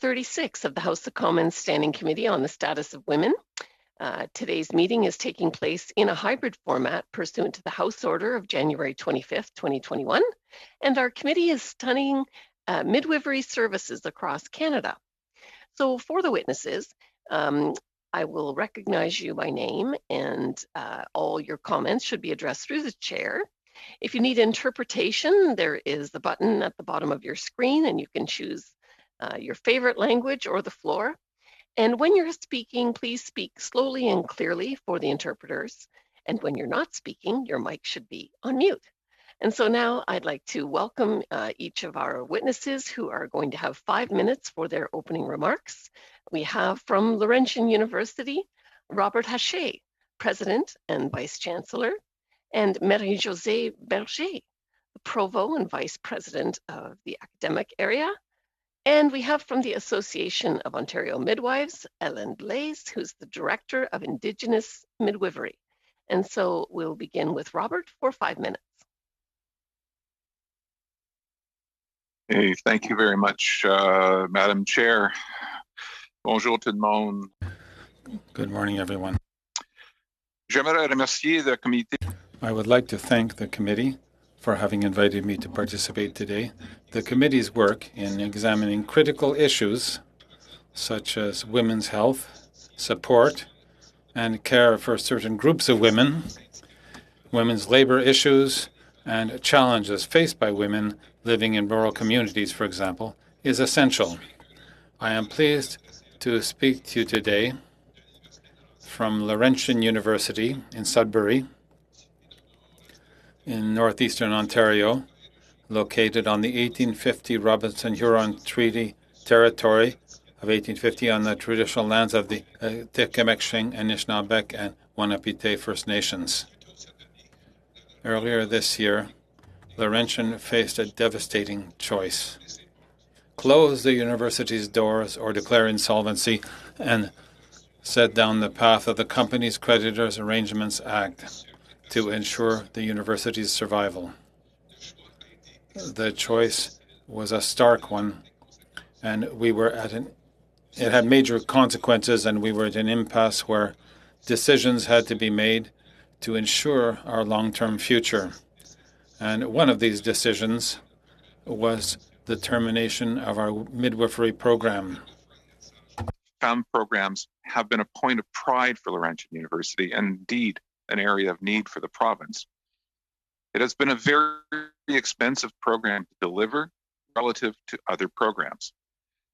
36 of the House of Commons Standing Committee on the Status of Women. Today's meeting is taking place in a hybrid format pursuant to the House Order of January 25th, 2021, and our committee is studying midwifery services across Canada. So for the witnesses, I will recognize you by name, and all your comments should be addressed through the chair. If you need interpretation, there is the button at the bottom of your screen, and you can choose your favorite language or the floor. And when you're speaking, please speak slowly and clearly for the interpreters. And when you're not speaking, your mic should be on mute. And so now I'd like to welcome each of our witnesses who are going to have 5 minutes for their opening remarks. We have from Laurentian University, Robert Haché, President and Vice Chancellor, and Marie-Josée Berger, the Provost and Vice President of the academic area. And we have from the Association of Ontario Midwives, Ellen Blaise, who's the Director of Indigenous Midwifery. And so we'll begin with Robert for 5 minutes. Hey, thank you very much, Madam Chair. Bonjour tout le monde. Good morning, everyone. J'aimerais remercier le comité. I would like to thank the committee for having invited me to participate today. The committee's work in examining critical issues such as women's health, support, and care for certain groups of women, women's labor issues, and challenges faced by women living in rural communities, for example, is essential. I am pleased to speak to you today from Laurentian University in Sudbury, in northeastern Ontario, located on the 1850 Robinson-Huron Treaty territory of 1850 on the traditional lands of the Tecumseh, Anishinaabeg, and Wahnapitae First Nations. Earlier this year, Laurentian faced a devastating choice: close the university's doors or declare insolvency and set down the path of the Companies Creditors Arrangements Act to ensure the university's survival. The choice was a stark one, and it had major consequences, and we were at an impasse where decisions had to be made to ensure our long-term future. And one of these decisions was the termination of our midwifery program. FEM programs have been a point of pride for Laurentian University and indeed an area of need for the province. It has been a very expensive program to deliver relative to other programs.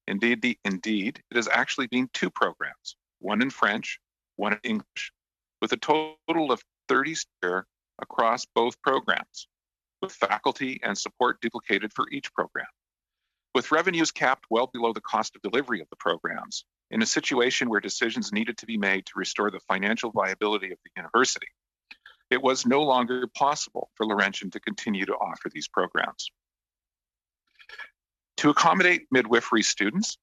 Indeed, it has actually been 2 programs, one in French, one in English, with a total of 30 staff across both programs, with faculty and support duplicated for each program. With revenues capped well below the cost of delivery of the programs, in a situation where decisions needed to be made to restore the financial viability of the university, it was no longer possible for Laurentian to continue to offer these programs. To accommodate midwifery students,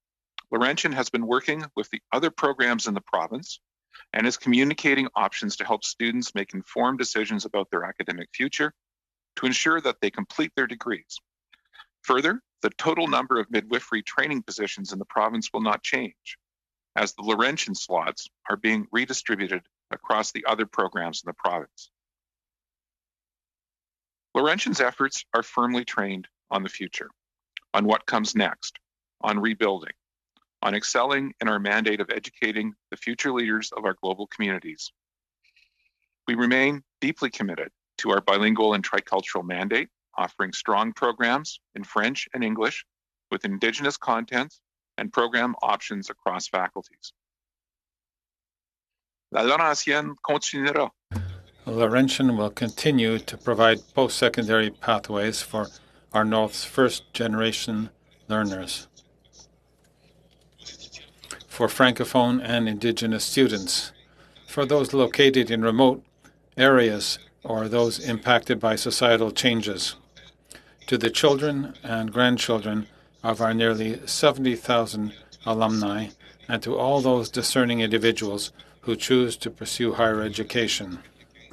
Laurentian has been working with the other programs in the province and is communicating options to help students make informed decisions about their academic future to ensure that they complete their degrees. Further, the total number of midwifery training positions in the province will not change, as the Laurentian slots are being redistributed across the other programs in the province. Laurentian's efforts are firmly trained on the future, on what comes next, on rebuilding, on excelling in our mandate of educating the future leaders of our global communities. We remain deeply committed to our bilingual and tricultural mandate, offering strong programs in French and English with Indigenous contents and program options across faculties. La Laurentienne continuera. Laurentian will continue to provide post-secondary pathways for our North's first-generation learners, for Francophone and Indigenous students, for those located in remote areas or those impacted by societal changes, to the children and grandchildren of our nearly 70,000 alumni, and to all those discerning individuals who choose to pursue higher education.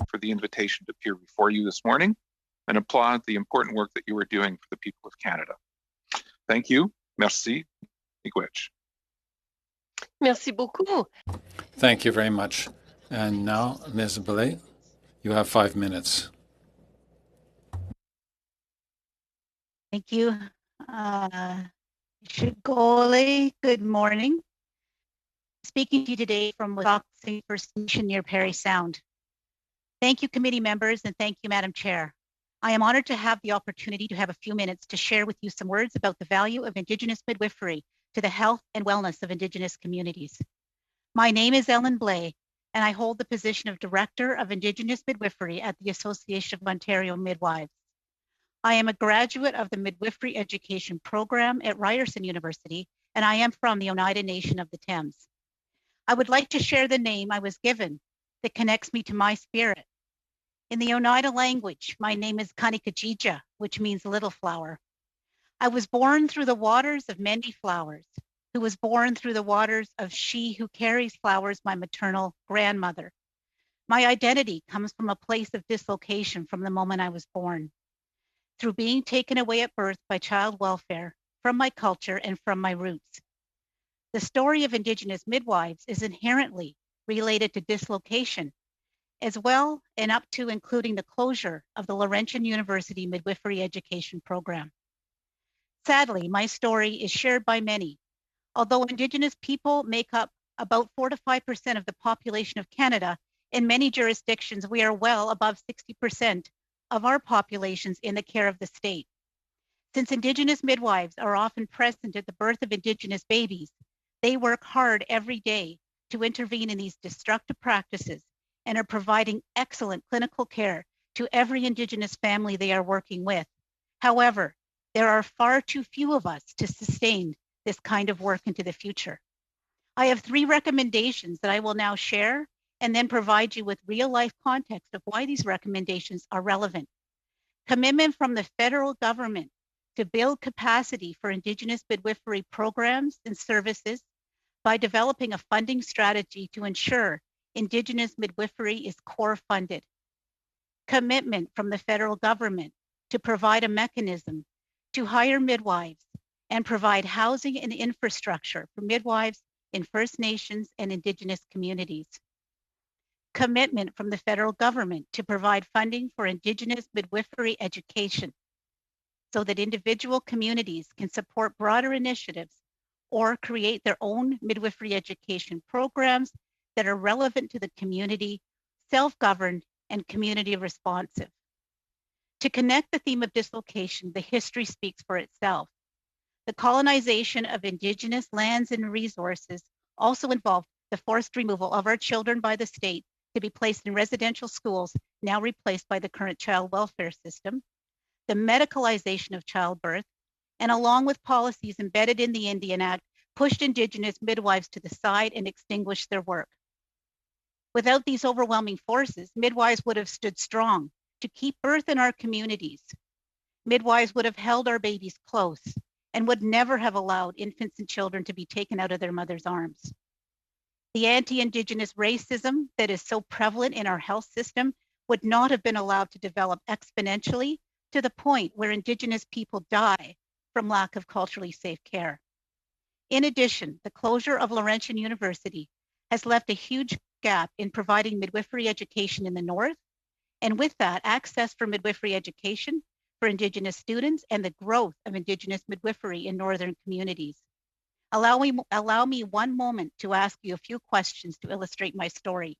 For the invitation to appear before you this morning and applaud the important work that you are doing for the people of Canada. Thank you. Merci. Miigwech. Merci beaucoup. Thank you very much. And now, Ms. Belay, you have 5 minutes. Thank you. Shigole, good morning. Speaking to you today from Wisconsin First Nation near Parry Sound. Thank you, committee members, and thank you, Madam Chair. I am honored to have the opportunity to have a few minutes to share with you some words about the value of Indigenous midwifery to the health and wellness of Indigenous communities. My name is Ellen Blay, and I hold the position of Director of Indigenous Midwifery at the Association of Ontario Midwives. I am a graduate of the Midwifery Education Program at Ryerson University, and I am from the Oneida Nation of the Thames. I would like to share the name I was given that connects me to my spirit. In the Oneida language, my name is Kanikajija, which means little flower. I was born through the waters of many flowers, who was born through the waters of she who carries flowers, my maternal grandmother. My identity comes from a place of dislocation from the moment I was born, through being taken away at birth by child welfare, from my culture and from my roots. The story of Indigenous midwives is inherently related to dislocation, as well and up to including the closure of the Laurentian University Midwifery Education Program. Sadly, my story is shared by many. Although Indigenous people make up about 4 to 5% of the population of Canada, in many jurisdictions, we are well above 60% of our populations in the care of the state. Since Indigenous midwives are often present at the birth of Indigenous babies, they work hard every day to intervene in these destructive practices and are providing excellent clinical care to every Indigenous family they are working with. However, there are far too few of us to sustain this kind of work into the future. I have 3 recommendations that I will now share and then provide you with real-life context of why these recommendations are relevant. Commitment from the federal government to build capacity for Indigenous midwifery programs and services by developing a funding strategy to ensure Indigenous midwifery is core funded. Commitment from the federal government to provide a mechanism to hire midwives and provide housing and infrastructure for midwives in First Nations and Indigenous communities. Commitment from the federal government to provide funding for Indigenous midwifery education so that individual communities can support broader initiatives or create their own midwifery education programs that are relevant to the community, self-governed, and community responsive. To connect the theme of dislocation, the history speaks for itself. The colonization of Indigenous lands and resources also involved the forced removal of our children by the state to be placed in residential schools, now replaced by the current child welfare system, the medicalization of childbirth, and along with policies embedded in the Indian Act, pushed Indigenous midwives to the side and extinguished their work. Without these overwhelming forces, midwives would have stood strong to keep birth in our communities. Midwives would have held our babies close and would never have allowed infants and children to be taken out of their mother's arms. The anti-Indigenous racism that is so prevalent in our health system would not have been allowed to develop exponentially to the point where Indigenous people die from lack of culturally safe care. In addition, the closure of Laurentian University has left a huge gap in providing midwifery education in the North, and with that, access for midwifery education for Indigenous students and the growth of Indigenous midwifery in Northern communities. Allow me one moment to ask you a few questions to illustrate my story.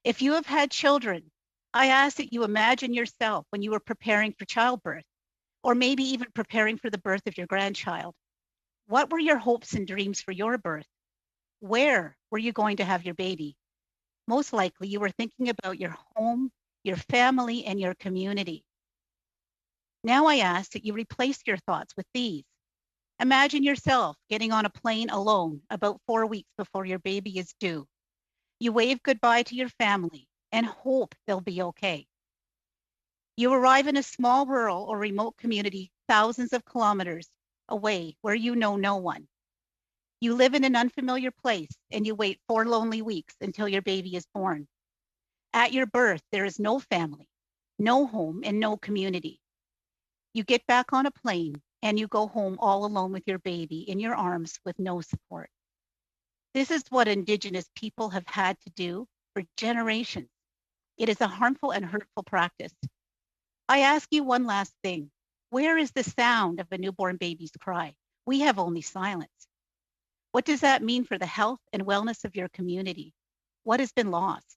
If you have had children, I ask that you imagine yourself when you were preparing for childbirth, or maybe even preparing for the birth of your grandchild. What were your hopes and dreams for your birth? Where were you going to have your baby? Most likely you were thinking about your home, your family, and your community. Now I ask that you replace your thoughts with these. Imagine yourself getting on a plane alone about 4 weeks before your baby is due. You wave goodbye to your family and hope they'll be okay. You arrive in a small rural or remote community thousands of kilometers away where you know no one. You live in an unfamiliar place and you wait 4 lonely weeks until your baby is born. At your birth, there is no family, no home, and no community. You get back on a plane and you go home all alone with your baby in your arms with no support. This is what Indigenous people have had to do for generations. It is a harmful and hurtful practice. I ask you one last thing. Where is the sound of a newborn baby's cry? We have only silence. What does that mean for the health and wellness of your community? What has been lost?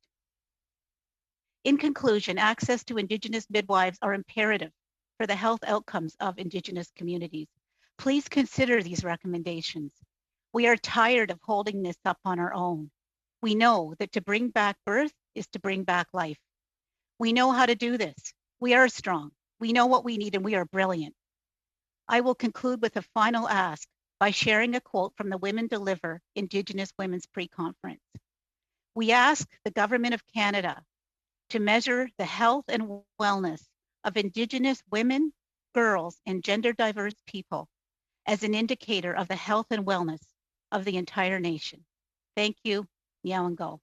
In conclusion, access to Indigenous midwives are imperative for the health outcomes of Indigenous communities. Please consider these recommendations. We are tired of holding this up on our own. We know that to bring back birth is to bring back life. We know how to do this. We are strong. We know what we need, and we are brilliant. I will conclude with a final ask by sharing a quote from the Women Deliver Indigenous Women's Pre-Conference. We ask the Government of Canada to measure the health and wellness of Indigenous women, girls, and gender diverse people as an indicator of the health and wellness of the entire nation. Thank you. Meow and go.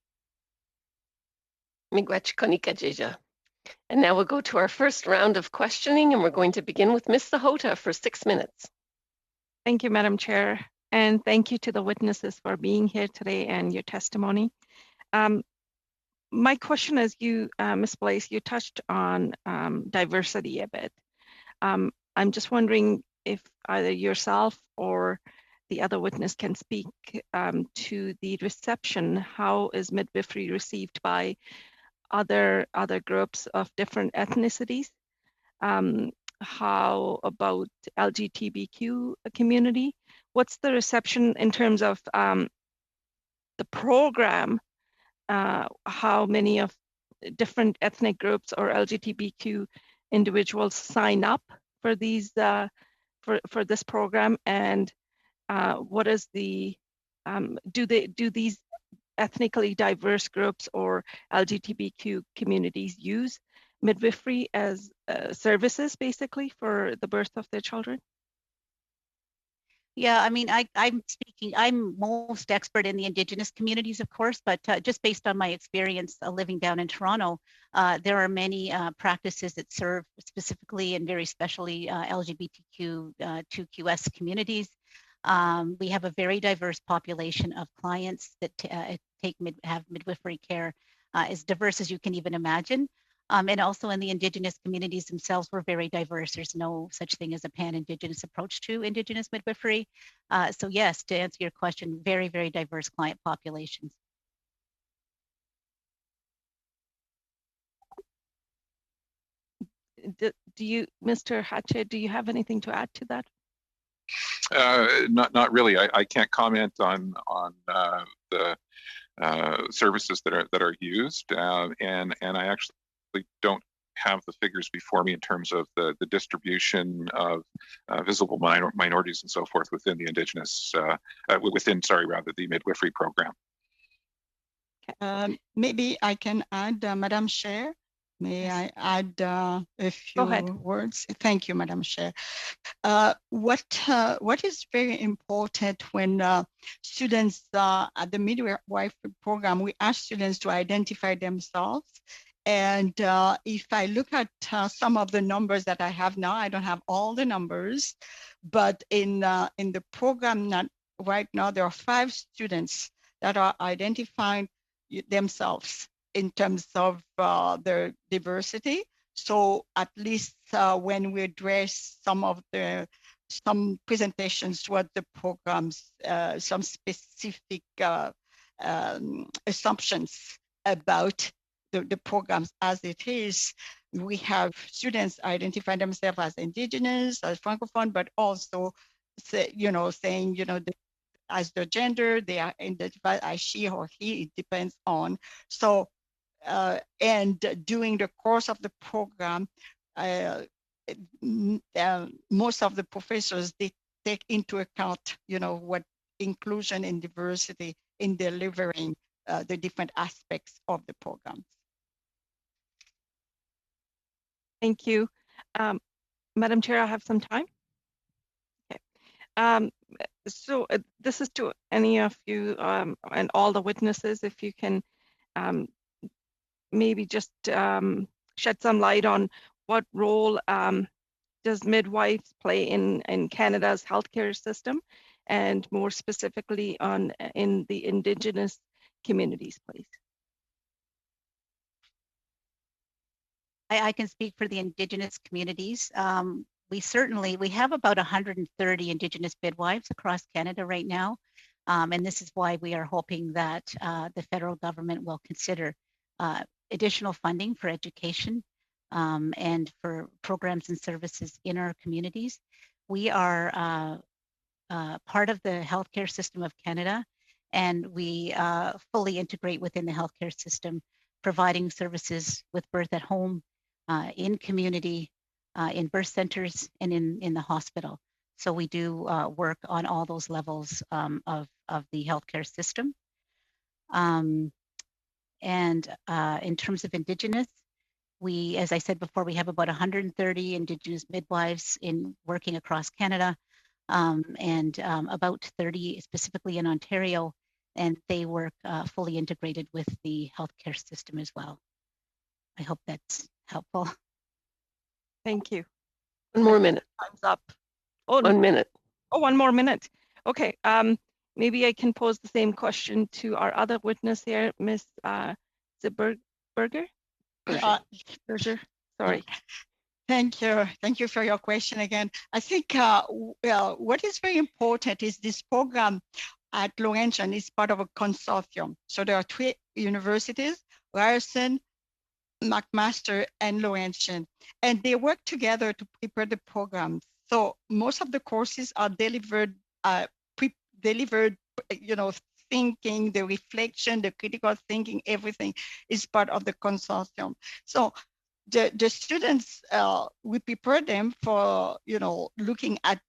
Miigwech konika jeja. And now we'll go to our first round of questioning, and we're going to begin with Ms. Sahota for 6 minutes. Thank you, Madam Chair, and thank you to the witnesses for being here today and your testimony. My question is, Ms. Blaise, you touched on diversity a bit. I'm just wondering if either yourself or the other witness can speak to the reception. How is midwifery received by other groups of different ethnicities? How about LGBTQ community? What's the reception in terms of the program? How many of different ethnic groups or LGBTQ individuals sign up for these for this program, and what is the do these ethnically diverse groups or LGBTQ communities use midwifery as services basically for the birth of their children? Yeah, I mean, I'm most expert in the Indigenous communities, of course, but just based on my experience living down in Toronto, there are many practices that serve specifically and very specially LGBTQ 2QS communities. We have a very diverse population of clients that have midwifery care, as diverse as you can even imagine. And also in the Indigenous communities themselves, we're very diverse. There's no such thing as a pan-Indigenous approach to Indigenous midwifery. So yes, to answer your question, very, very diverse client populations. Do you, Mr. Hatchett, do you have anything to add to that? Not really. I can't comment on the services that are used, and I actually don't have the figures before me in terms of the distribution of visible minorities and so forth within the Indigenous the midwifery program. Maybe I can add, Madam Chair. May I add a few words? Thank you, Madam Chair. What is very important when students at the midwifery program, we ask students to identify themselves. And if I look at some of the numbers that I have now, I don't have all the numbers, but in the program right now, there are 5 students that are identifying themselves in terms of their diversity. So at least when we address some presentations toward the programs, some specific assumptions about the programs as it is, we have students identify themselves as Indigenous, as Francophone, but also saying, as their gender, they are identified as she or he, it depends on. So, and during the course of the program, most of the professors, they take into account, what inclusion and diversity in delivering the different aspects of the programs. Thank you. Madam Chair, I have some time. Okay. So this is to any of you and all the witnesses, if you can maybe just shed some light on what role does midwives play in Canada's healthcare system, and more specifically in the Indigenous communities, please? I can speak for the Indigenous communities. We have about 130 Indigenous midwives across Canada right now. And this is why we are hoping that the federal government will consider additional funding for education and for programs and services in our communities. We are part of the healthcare system of Canada, and we fully integrate within the healthcare system, providing services with birth at home, in community, in birth centers, and in the hospital. So we do work on all those levels of the healthcare system. And in terms of Indigenous, as I said before, we have about 130 Indigenous midwives working across Canada, and about 30 specifically in Ontario, and they work fully integrated with the healthcare system as well. I hope that's helpful. Thank you. One more minute. Time's up. Oh, 1 minute. Oh, 1 more minute. Okay. Maybe I can pose the same question to our other witness here, Ms. Berger. Sorry. Thank you. Thank you for your question again. I think well, what is very important is this program at Laurentian is part of a consortium. So there are 3 universities, Ryerson, McMaster, and Laurentian, and they work together to prepare the program. So most of the courses are delivered, thinking, the reflection, the critical thinking, everything is part of the consortium. So the students, we prepare them for, looking at,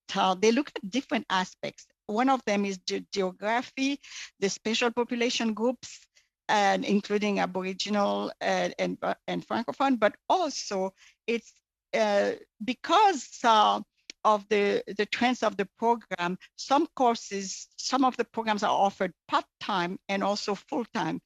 they look at different aspects. One of them is the geography, the special population groups, and including Aboriginal and Francophone, but also it's because of the trends of the program, some of the programs are offered part-time and also full-time,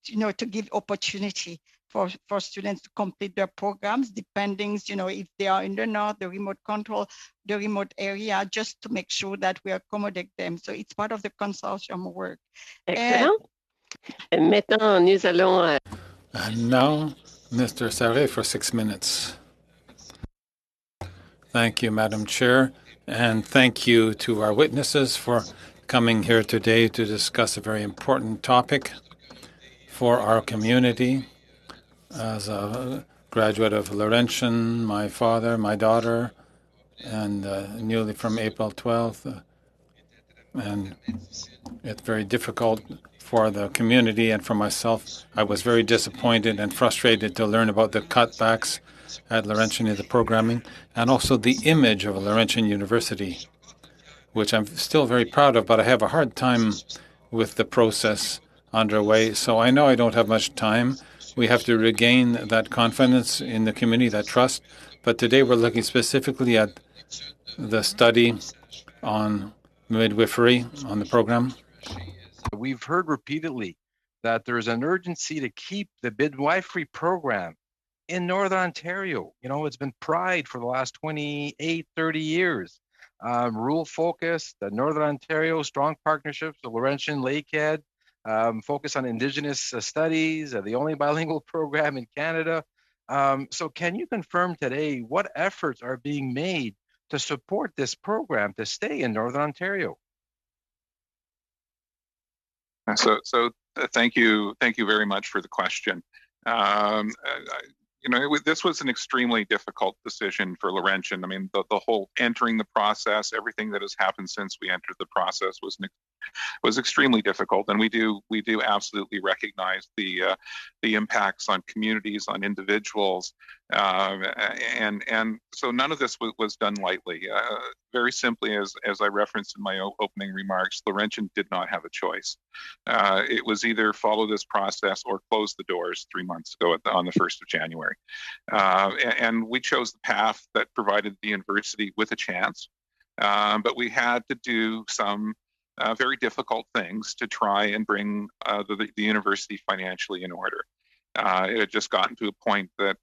to give opportunity for students to complete their programs, depending, if they are in the north, the remote control, the remote area, just to make sure that we accommodate them. So it's part of the consortium work. Excellent. And maintenant, nous allons... And now, Mr. Sarré for 6 minutes. Thank you, Madam Chair, and thank you to our witnesses for coming here today to discuss a very important topic for our community. As a graduate of Laurentian, my father, my daughter, and newly from April 12th, and it's very difficult for the community and for myself. I was very disappointed and frustrated to learn about the cutbacks at Laurentian in the programming, and also the image of Laurentian University, which I'm still very proud of, but I have a hard time with the process underway. So I know I don't have much time. We have to regain that confidence in the community, that trust. But today we're looking specifically at the study on midwifery on the program. We've heard repeatedly that there's an urgency to keep the midwifery program in Northern Ontario. It's been pride for the last 28, 30 years. Rural focus, the Northern Ontario, strong partnerships, the Laurentian Lakehead, focus on Indigenous studies, the only bilingual program in Canada. So can you confirm today what efforts are being made to support this program to stay in Northern Ontario? So thank you very much for the question. This was an extremely difficult decision for Laurentian. I mean, the whole entering the process, everything that has happened since we entered the process was extremely difficult, and we do absolutely recognize the impacts on communities, on individuals, and so none of this was done lightly. Very simply, as I referenced in my opening remarks, Laurentian did not have a choice. It was either follow this process or close the doors 3 months ago on the 1st of January. And we chose the path that provided the university with a chance, but we had to do some very difficult things to try and bring the university financially in order. It had just gotten to a point that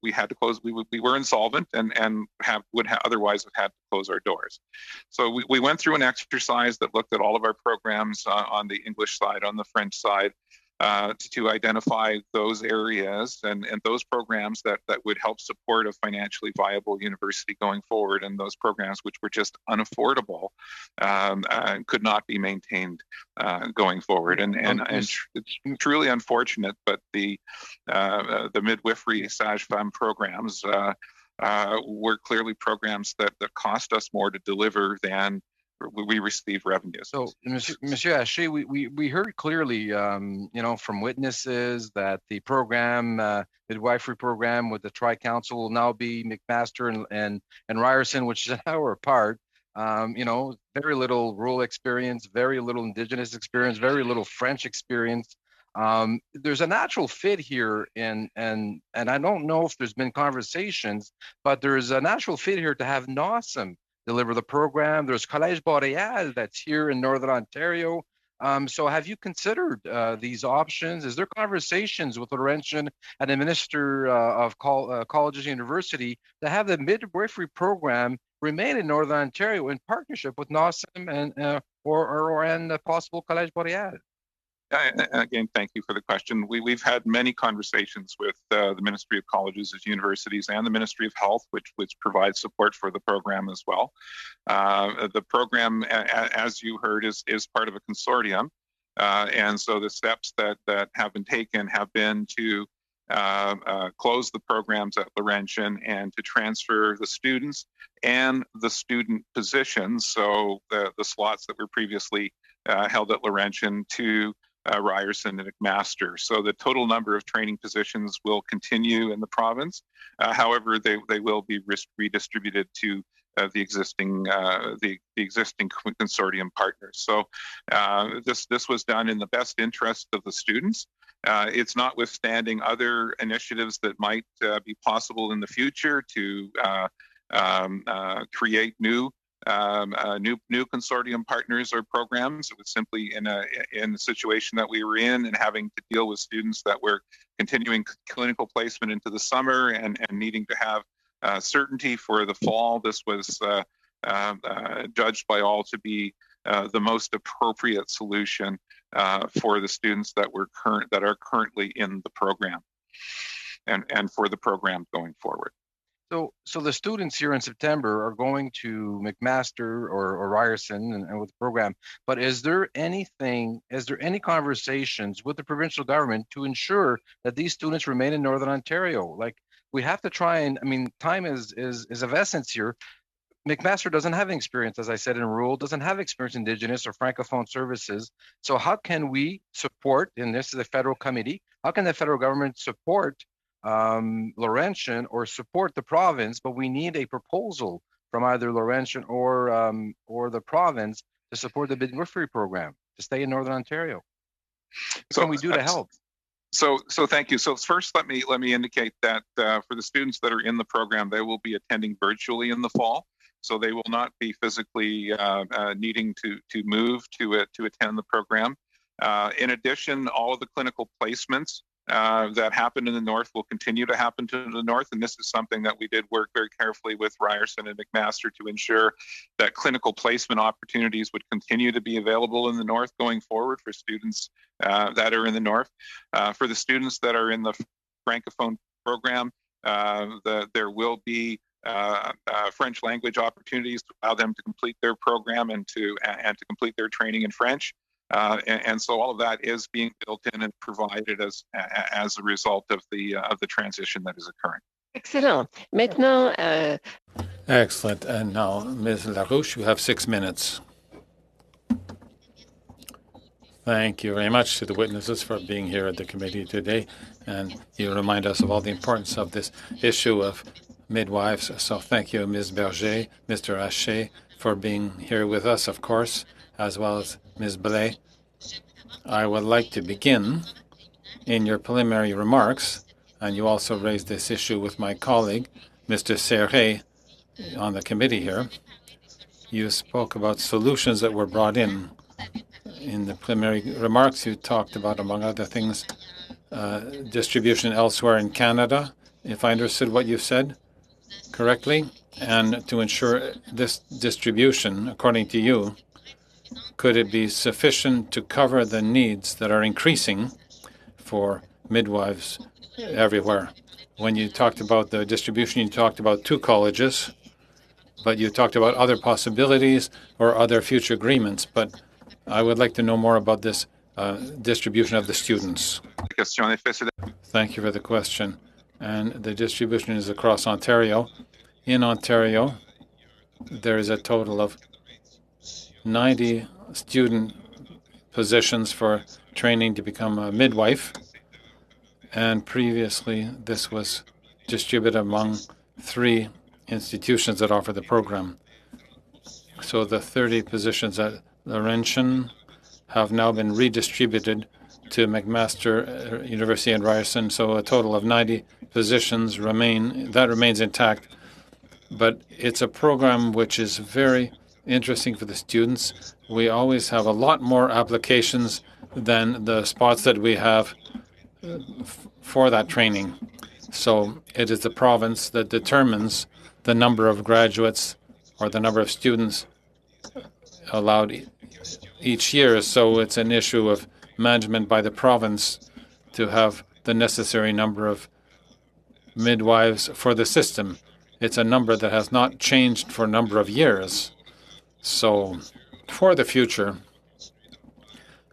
we had to close. We were insolvent and would otherwise have had to close our doors. So we went through an exercise that looked at all of our programs on the English side, on the French side, to identify those areas and those programs that would help support a financially viable university going forward, and those programs which were just unaffordable could not be maintained going forward. And it's truly unfortunate, but the midwifery sage-femme programs were clearly programs that cost us more to deliver than we receive revenue. So, Monsieur Haché, we heard clearly, from witnesses that the program, midwifery program with the Tri-Council will now be McMaster and Ryerson, which is an hour apart. Very little rural experience, very little Indigenous experience, very little French experience. There's a natural fit here, and I don't know if there's been conversations, but there's a natural fit here to have NOSM deliver the program. There's Collège Boréal that's here in Northern Ontario. So have you considered these options? Is there conversations with Laurentian and the Minister of Colleges and University to have the midwifery program remain in Northern Ontario in partnership with NOSM and the possible Collège Boréal? Again, thank you for the question. We've had many conversations with the Ministry of Colleges and Universities and the Ministry of Health, which provides support for the program as well. The program, as you heard, is part of a consortium. And so the steps that have been taken have been to close the programs at Laurentian and to transfer the students and the student positions, so the slots that were previously held at Laurentian, to Ryerson and McMaster. So the total number of training positions will continue in the province. However, they will be redistributed to the existing consortium partners. So this was done in the best interest of the students. It's notwithstanding other initiatives that might be possible in the future to create new consortium partners or programs. It was simply in the situation that we were in and having to deal with students that were continuing clinical placement into the summer and needing to have certainty for the fall. This was judged by all to be the most appropriate solution for the students that are currently in the program and for the program going forward. So the students here in September are going to McMaster or Ryerson and with the program, but is there any conversations with the provincial government to ensure that these students remain in Northern Ontario? Like, we have to try and, time is of essence here. McMaster doesn't have experience, as I said, in rural, doesn't have experience in Indigenous or Francophone services. So how can we support, and this is a federal committee, how can the federal government support Laurentian or support the province? But we need a proposal from either Laurentian or the province to support the midwifery program to stay in Northern Ontario. What can we do to help? So thank you. So first, let me indicate that for the students that are in the program, they will be attending virtually in the fall. So they will not be physically needing to move to attend the program. In addition, all of the clinical placements that happened in the north will continue to happen to the north, and this is something that we did work very carefully with Ryerson and McMaster to ensure that clinical placement opportunities would continue to be available in the north going forward for students that are in the north. For the students that are in the Francophone program, there will be French language opportunities to allow them to complete their program and to complete their training in French. And so all of that is being built in and provided as a result of the transition that is occurring. Excellent. Maintenant, Excellent. And now, Ms. Larouche, you have 6 minutes. Thank you very much to the witnesses for being here at the committee today. And you remind us of all the importance of this issue of midwives. So thank you, Ms. Berger, Mr. Haché, for being here with us, of course, as well as Ms. Blais. I would like to begin in your preliminary remarks, and you also raised this issue with my colleague, Mr. Serré, on the committee here. You spoke about solutions that were brought in. In the preliminary remarks, you talked about, among other things, distribution elsewhere in Canada if I understood what you said correctly, and to ensure this distribution, according to you, could it be sufficient to cover the needs that are increasing for midwives everywhere? When you talked about the distribution, you talked about 2 colleges, but you talked about other possibilities or other future agreements. But I would like to know more about this distribution of the students. Thank you for the question. And the distribution is across Ontario. In Ontario, there is a total of 90 student positions for training to become a midwife. And previously, this was distributed among 3 institutions that offer the program. So the 30 positions at Laurentian have now been redistributed to McMaster University and Ryerson. So a total of 90 positions remains intact. But it's a program which is very interesting for the students. We always have a lot more applications than the spots that we have for that training. So it is the province that determines the number of graduates or the number of students allowed each year. So it's an issue of management by the province to have the necessary number of midwives for the system. It's a number that has not changed for a number of years. So for the future,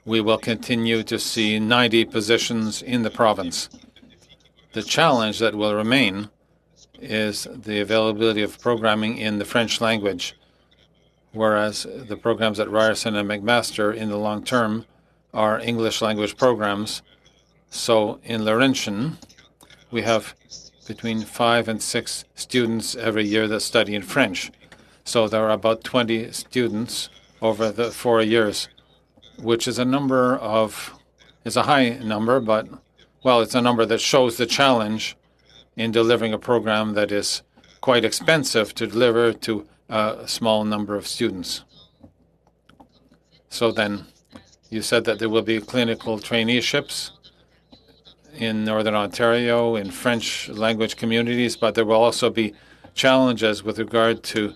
we will continue to see 90 positions in the province. The challenge that will remain is the availability of programming in the French language, whereas the programs at Ryerson and McMaster in the long term are English language programs. So in Laurentian, we have between 5 and 6 students every year that study in French. So there are about 20 students over the 4 years, which is a high number, but, well, it's a number that shows the challenge in delivering a program that is quite expensive to deliver to a small number of students. So then you said that there will be clinical traineeships in Northern Ontario, in French language communities, but there will also be challenges with regard to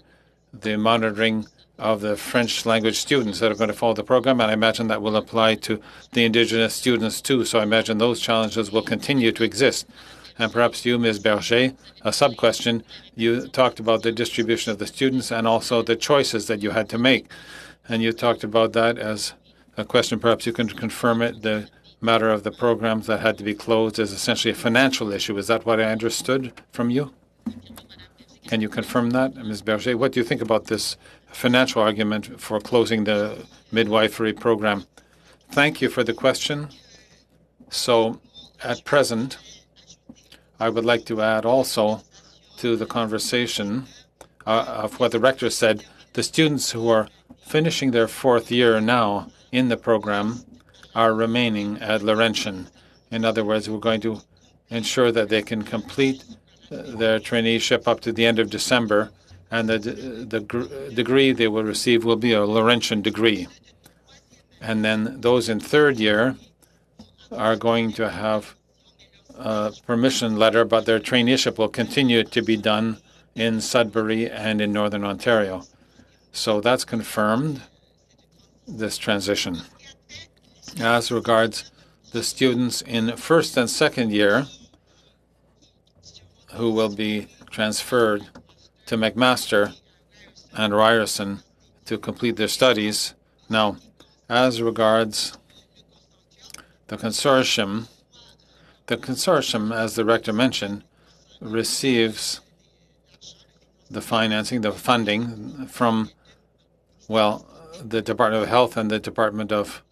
the monitoring of the French language students that are going to follow the program, and I imagine that will apply to the Indigenous students too. So I imagine those challenges will continue to exist. And perhaps you, Ms. Berger, a sub-question, you talked about the distribution of the students and also the choices that you had to make. And you talked about that as a question. Perhaps you can confirm it. The matter of the programs that had to be closed is essentially a financial issue. Is that what I understood from you? Can you confirm that, Ms. Berger? What do you think about this financial argument for closing the midwifery program? Thank you for the question. So at present, I would like to add also to the conversation of what the rector said. The students who are finishing their 4th year now in the program are remaining at Laurentian. In other words, we're going to ensure that they can complete their traineeship up to the end of December, and the degree they will receive will be a Laurentian degree. And then those in 3rd year are going to have a permission letter, but their traineeship will continue to be done in Sudbury and in Northern Ontario. So that's confirmed, this transition. As regards the students in 1st and 2nd year who will be transferred to McMaster and Ryerson to complete their studies. Now, as regards the consortium, as the rector mentioned, receives the financing, the funding from, well, the Department of Health and the Department of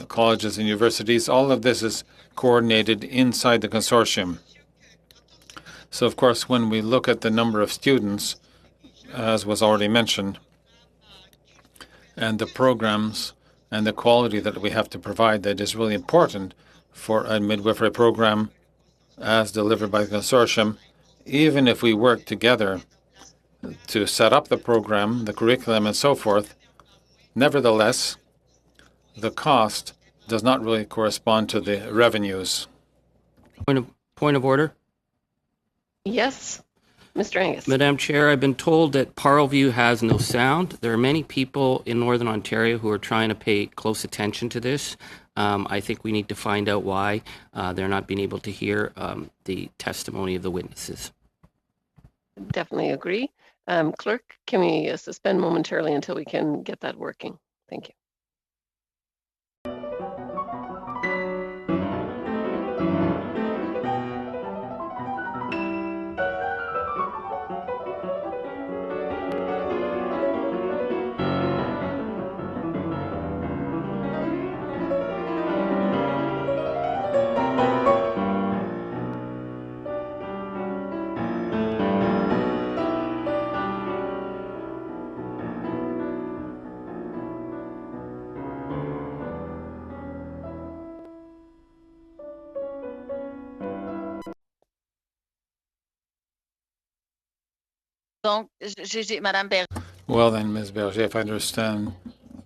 Colleges and Universities. All of this is coordinated inside the consortium. So, of course, when we look at the number of students, as was already mentioned, and the programs and the quality that we have to provide that is really important for a midwifery program as delivered by the consortium, even if we work together to set up the program, the curriculum, and so forth, nevertheless, the cost does not really correspond to the revenues. Point of order. Yes, Mr. Angus. Madam Chair, I've been told that Parleview has no sound. There are many people in Northern Ontario who are trying to pay close attention to this. I think we need to find out why they're not being able to hear the testimony of the witnesses. Definitely agree. Clerk, can we suspend momentarily until we can get that working? Thank you. Well then, Ms. Berger, if I understand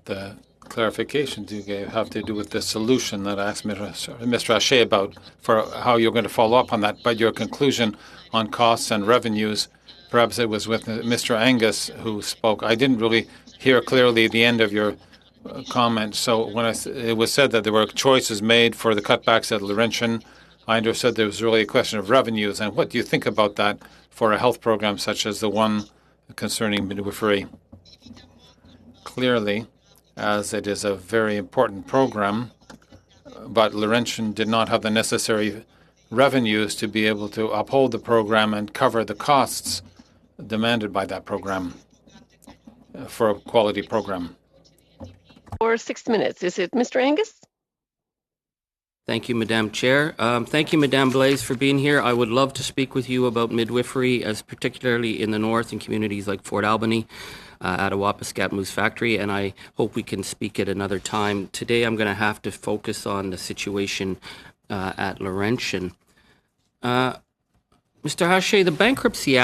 the clarifications you gave have to do with the solution that I asked Mr. Haché about for how you're going to follow up on that. But your conclusion on costs and revenues, perhaps it was with Mr. Angus who spoke. I didn't really hear clearly the end of your comment. So when it was said that there were choices made for the cutbacks at Laurentian, I understood there was really a question of revenues. And what do you think about that for a health program such as the one concerning midwifery? Clearly, as it is a very important program, but Laurentian did not have the necessary revenues to be able to uphold the program and cover the costs demanded by that program for a quality program. For 6 minutes, is it Mr. Angus? Thank you, Madam Chair. Thank you, Madame Blaise, for being here. I would love to speak with you about midwifery, as particularly in the north in communities like Fort Albany, at a Wapiskat Moose Factory, and I hope we can speak at another time. Today I'm going to have to focus on the situation at Laurentian. Mr. Haché, the Bankruptcy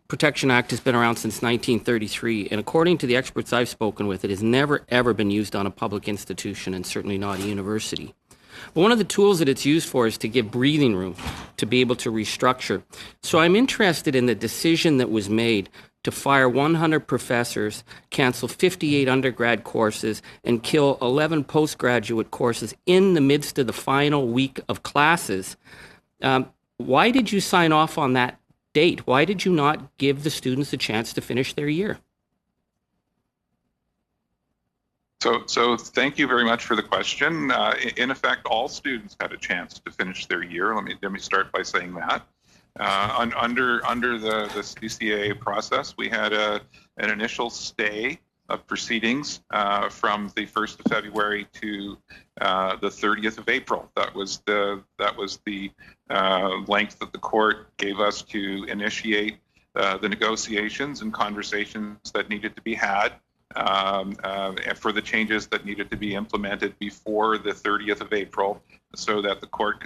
Protection Act has been around since 1933, and according to the experts I've spoken with, it has never, ever been used on a public institution, and certainly not a university. But one of the tools that it's used for is to give breathing room to be able to restructure. So I'm interested in the decision that was made to fire 100 professors, cancel 58 undergrad courses, and kill 11 postgraduate courses in the midst of the final week of classes. Why did you sign off on that date? Why did you not give the students a chance to finish their year? So thank you very much for the question. In effect, all students had a chance to finish their year. Let me start by saying that. Under the CCA process, we had an initial stay of proceedings from the 1st of February to the 30th of April. That was the length that the court gave us to initiate the negotiations and conversations that needed to be had for the changes that needed to be implemented before the 30th of April, so that the court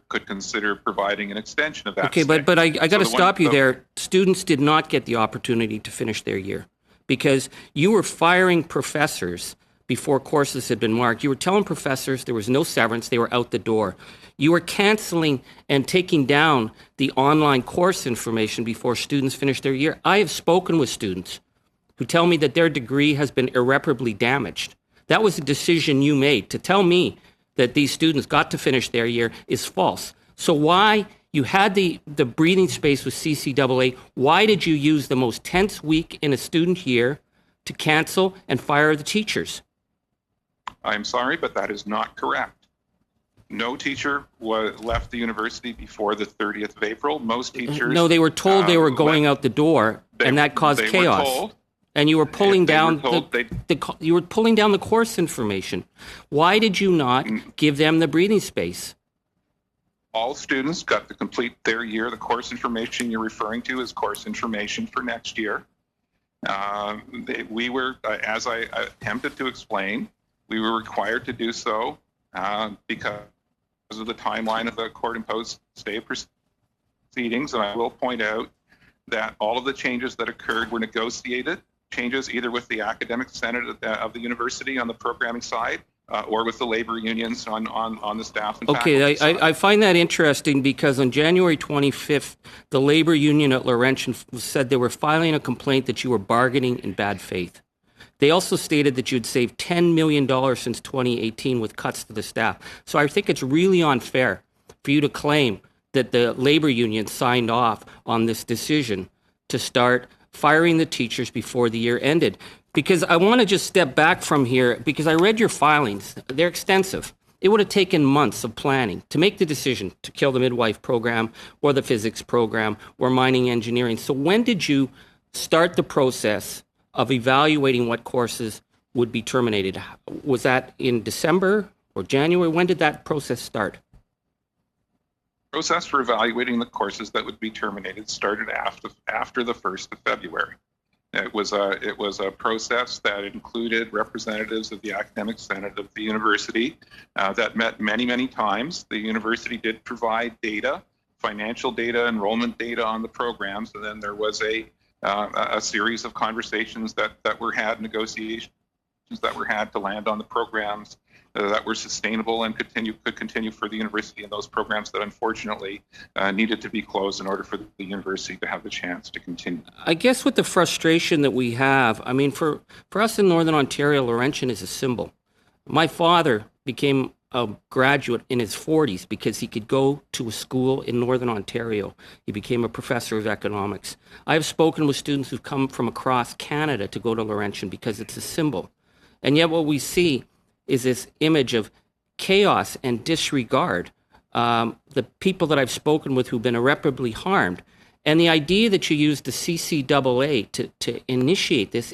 could consider providing an extension of that. Okay, stay. but I got to stop you there. Students did not get the opportunity to finish their year because you were firing professors before courses had been marked. You were telling professors there was no severance, they were out the door. You were canceling and taking down the online course information before students finished their year. I have spoken with students who tell me that their degree has been irreparably damaged. That was a decision you made. To tell me that these students got to finish their year is false. So why you had the breathing space with CCAA, why did you use the most tense week in a student year to cancel and fire the teachers? I'm sorry, but that is not correct. No teacher left the university before the 30th of April. Most teachers... No, they were told they were going out the door, and that caused chaos. Were told, and you were pulling down you were pulling down the course information. Why did you not give them the breathing space? All students got to complete their year. The course information you're referring to is course information for next year. We were, as I attempted to explain, we were required to do so because of the timeline of the court-imposed stay of proceedings. And I will point out that all of the changes that occurred were negotiated changes either with the academic senate of the university on the programming side or with the labor unions on the staff and Okay, faculty side. I find that interesting because on January 25th, the labor union at Laurentian said they were filing a complaint that you were bargaining in bad faith. They also stated that you'd saved $10 million since 2018 with cuts to the staff. So I think it's really unfair for you to claim that the labor union signed off on this decision to start firing the teachers before the year ended. Because I want to just step back from here, because I read your filings. They're extensive. It would have taken months of planning to make the decision to kill the midwife program or the physics program or mining engineering. So when did you start the process of evaluating what courses would be terminated? Was that in December or January? When did that process start? Process for evaluating the courses that would be terminated started after the 1st of February. It was a process that included representatives of the academic senate of the university that met many times. The university did provide data, financial data, enrollment data on the programs, and then there was a series of conversations that were had, negotiations that were had to land on the programs that were sustainable and could continue for the university, and those programs that unfortunately needed to be closed in order for the university to have the chance to continue. I guess with the frustration that we have, I mean, for us in Northern Ontario, Laurentian is a symbol. My father became a graduate in his 40s because he could go to a school in Northern Ontario. He became a professor of economics. I have spoken with students who've come from across Canada to go to Laurentian because it's a symbol. And yet what we see is this image of chaos and disregard. The people that I've spoken with who've been irreparably harmed, and the idea that you use the CCAA to initiate this,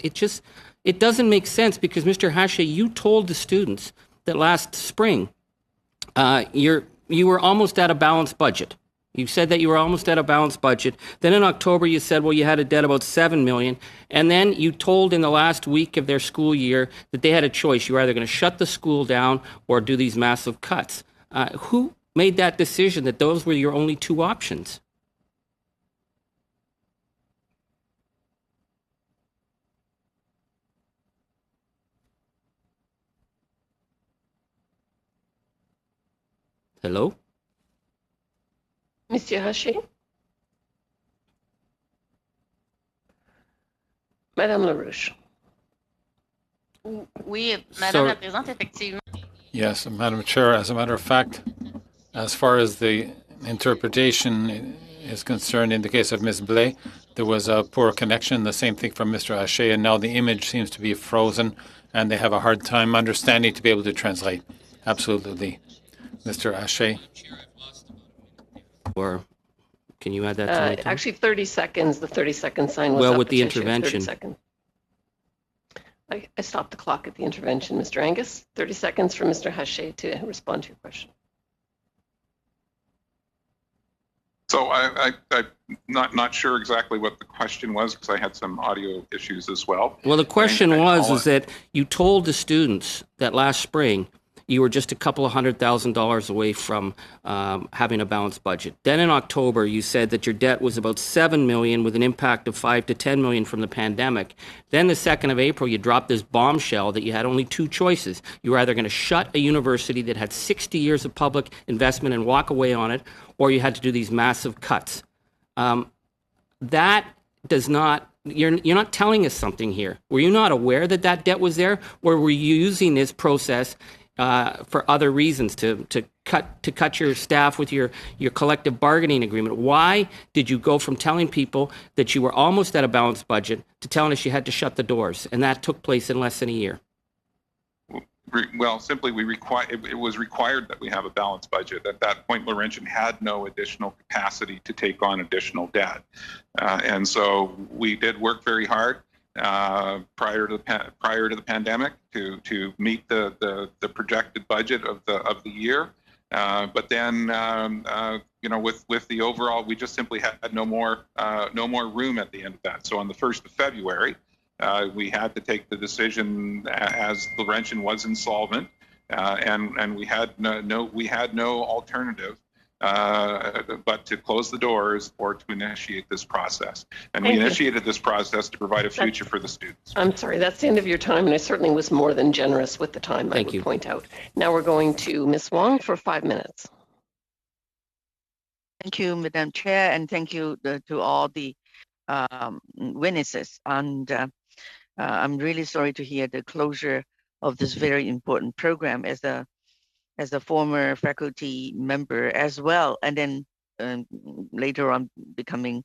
it doesn't make sense, because Mr. Hache, you told the students that last spring you were almost at a balanced budget. You said that you were almost at a balanced budget. Then in October, you said, well, you had a debt about $7 million. And then you told in the last week of their school year that they had a choice. You were either going to shut the school down or do these massive cuts. Who made that decision that those were your only two options? Hello? Monsieur Haché? Madame LaRouche. Oui, Madame la Présidente, effectivement. Yes, Madam Chair, as a matter of fact, as far as the interpretation is concerned, in the case of Ms. Blais, there was a poor connection, the same thing from Mr. Haché, and now the image seems to be frozen, and they have a hard time understanding to be able to translate. Absolutely. Mr. Haché. Or can you add that to me? Actually, 30 seconds. The 30-second sign was well, up with the at 30 intervention. seconds. I stopped the clock at the intervention, Mr. Angus. 30 seconds for Mr. Haché to respond to your question. So I'm not sure exactly what the question was, because I had some audio issues as well. Well, the question is that you told the students that last spring you were just a couple of $100,000 away from having a balanced budget. Then in October, you said that your debt was about $7 million with an impact of $5 to $10 million from the pandemic. Then the 2nd of April, you dropped this bombshell that you had only two choices. You were either going to shut a university that had 60 years of public investment and walk away on it, or you had to do these massive cuts. That does not, you're not telling us something here. Were you not aware that that debt was there, or were you using this process for other reasons, to cut your staff with your collective bargaining agreement? Why did you go from telling people that you were almost at a balanced budget to telling us you had to shut the doors, and that took place in less than a year? Well, simply it was required that we have a balanced budget. At that point, Laurentian had no additional capacity to take on additional debt, and so we did work very hard prior to the pandemic to meet the projected budget of the year, but then with the overall, we just simply had no more room at the end of that. So on the 1st of February, we had to take the decision, as Laurentian was insolvent, and we had no alternative but to close the doors or to initiate this process. And we initiated this process to provide a future for the students. I'm sorry, that's the end of your time, and I certainly was more than generous with the time, I would point out. Now we're going to Ms. Wong for 5 minutes. Thank you, Madam Chair, and thank you to all the witnesses. And I'm really sorry to hear the closure of this very important program as a former faculty member as well, and then later on becoming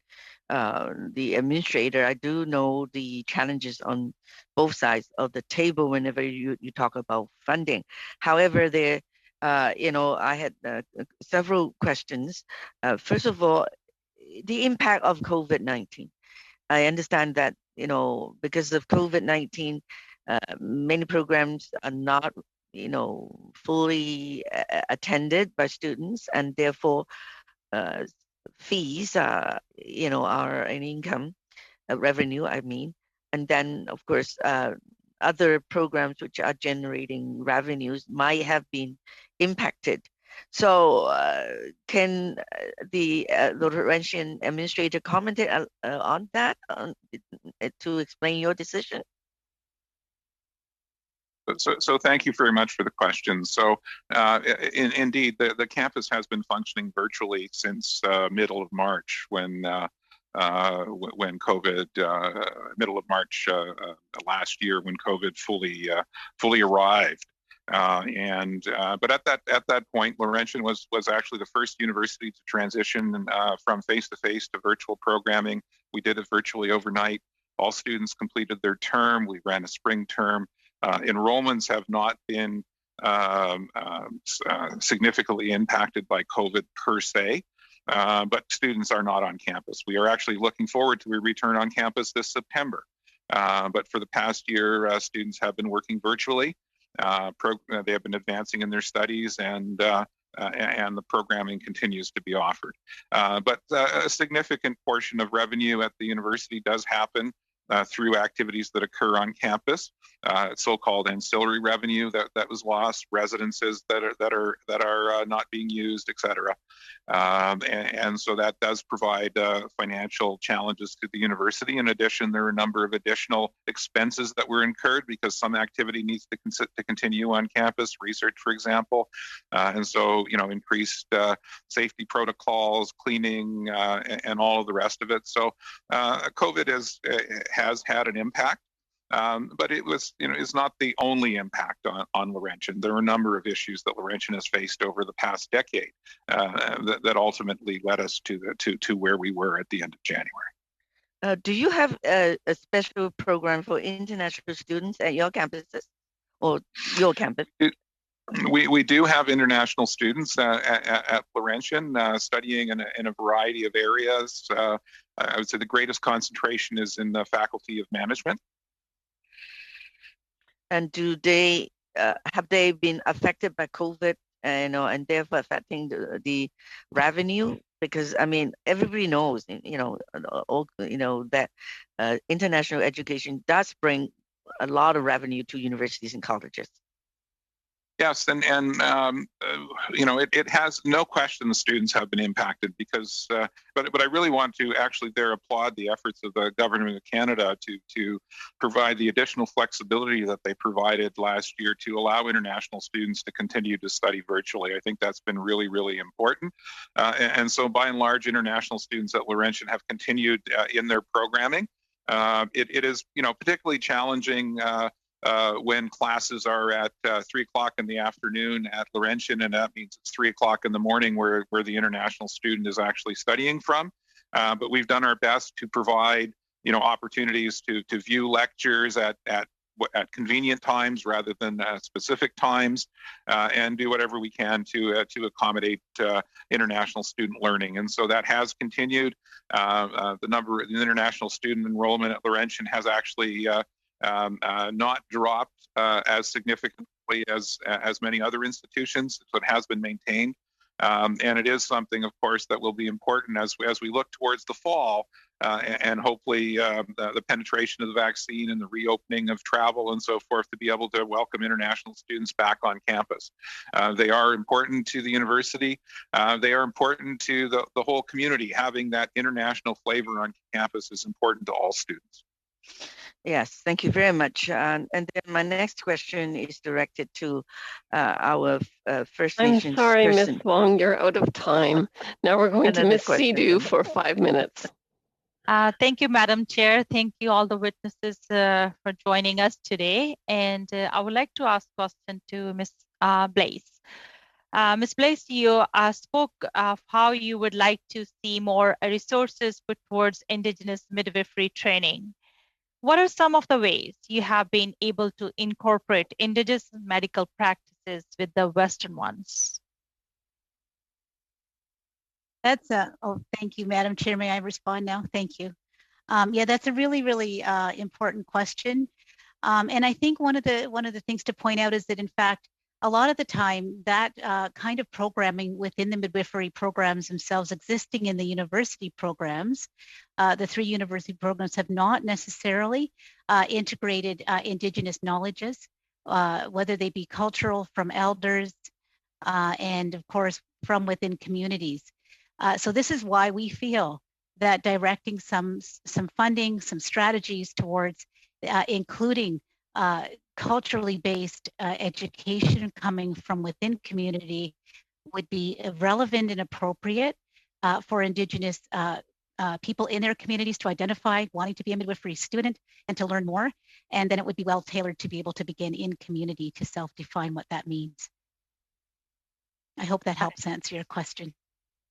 the administrator. I do know the challenges on both sides of the table whenever you talk about funding. However, there, I had several questions. First of all, the impact of COVID-19. I understand that, because of COVID-19, many programs are not, fully attended by students, and therefore fees, are an income, revenue, I mean. And then, of course, other programs which are generating revenues might have been impacted. So can the Laurentian administrator comment on that to explain your decision? So thank you very much for the question. So indeed, the campus has been functioning virtually since middle of March when COVID, middle of March last year, when COVID fully arrived. But at that point, Laurentian was actually the first university to transition from face-to-face to virtual programming. We did it virtually overnight. All students completed their term. We ran a spring term. Enrollments have not been significantly impacted by COVID per se, but students are not on campus. We are actually looking forward to a return on campus this September. But for the past year, students have been working virtually. They have been advancing in their studies, and the programming continues to be offered. But a significant portion of revenue at the university does happen through activities that occur on campus, so-called ancillary revenue that was lost, residences that are not being used, etc. And so that does provide financial challenges to the university. In addition, there are a number of additional expenses that were incurred because some activity needs to continue on campus, research, for example, and so increased safety protocols, cleaning, and all of the rest of it. So COVID has had an impact. But it was, is not the only impact on Laurentian. There are a number of issues that Laurentian has faced over the past decade that ultimately led us to where we were at the end of January. Do you have a special program for international students at your campuses or your campus? We do have international students at Laurentian studying in a variety of areas. I would say the greatest concentration is in the Faculty of Management. And do they have they been affected by COVID, and therefore affecting the revenue? Because I mean, everybody knows, that international education does bring a lot of revenue to universities and colleges. Yes, and it has no question the students have been impacted because, but I really want to actually applaud the efforts of the government of Canada to provide the additional flexibility that they provided last year to allow international students to continue to study virtually. I think that's been really, really important. And so by and large, international students at Laurentian have continued in their programming. It is, particularly challenging when classes are at 3 o'clock in the afternoon at Laurentian, and that means it's 3 o'clock in the morning where the international student is actually studying from. But we've done our best to provide, opportunities to view lectures at convenient times rather than specific times, and do whatever we can to accommodate international student learning. And so that has continued. The international student enrollment at Laurentian has actually not dropped as significantly as many other institutions, so it has been maintained. And it is something, of course, that will be important as we look towards the fall and hopefully the penetration of the vaccine and the reopening of travel and so forth to be able to welcome international students back on campus. They are important to the university. They are important to the whole community. Having that international flavor on campus is important to all students. Yes, thank you very much. And then my next question is directed to our First Nations I'm sorry, person. Ms. Wong, you're out of time. Now we're going to Another Ms. question Sidhu then. for 5 minutes. Thank you, Madam Chair. Thank you all the witnesses for joining us today. And I would like to ask a question to Ms. Blaise. Ms. Blaise, you spoke of how you would like to see more resources put towards Indigenous midwifery training. What are some of the ways you have been able to incorporate Indigenous medical practices with the Western ones? That's thank you, Madam Chair. May I respond now? Thank you. Yeah, that's a really, really important question. And I think one of the things to point out is that, in fact, a lot of the time that kind of programming within the midwifery programs themselves existing in the university programs, the 3 university programs have not necessarily integrated Indigenous knowledges, whether they be cultural from elders and of course from within communities. So this is why we feel that directing some funding, some strategies towards including culturally based education coming from within community would be relevant and appropriate for Indigenous people in their communities to identify wanting to be a midwifery student and to learn more. And then it would be well tailored to be able to begin in community to self-define what that means. I hope that helps answer your question.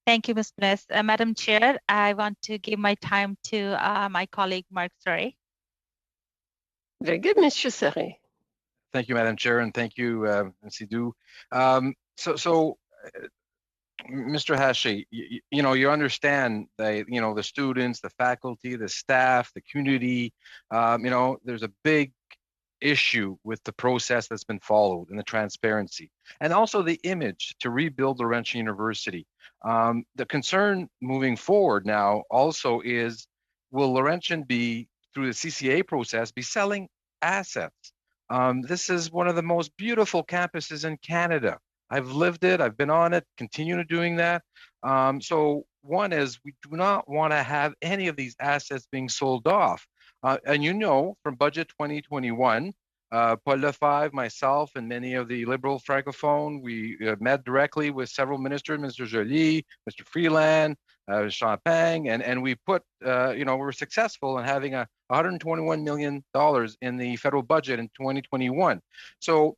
Thank you, Ms. Blaise. Madam Chair, I want to give my time to my colleague, Mark Surrey. Very good, Ms. Chasseret. Thank you, Madam Chair, and thank you, Sidhu. Mr. Hache, you understand that, the students, the faculty, the staff, the community, there's a big issue with the process that's been followed and the transparency and also the image to rebuild Laurentian University. The concern moving forward now also is, will Laurentian be, through the CCA process, be selling assets? This is one of the most beautiful campuses in Canada. I've lived it, I've been on it, continue doing that. So one is, we do not want to have any of these assets being sold off. And from Budget 2021, Paul Lefebvre, myself, and many of the Liberal Francophone, we met directly with several ministers, Mr. Joly, Mr. Freeland, Champagne, and we put, we were successful in having $121 million in the federal budget in 2021. So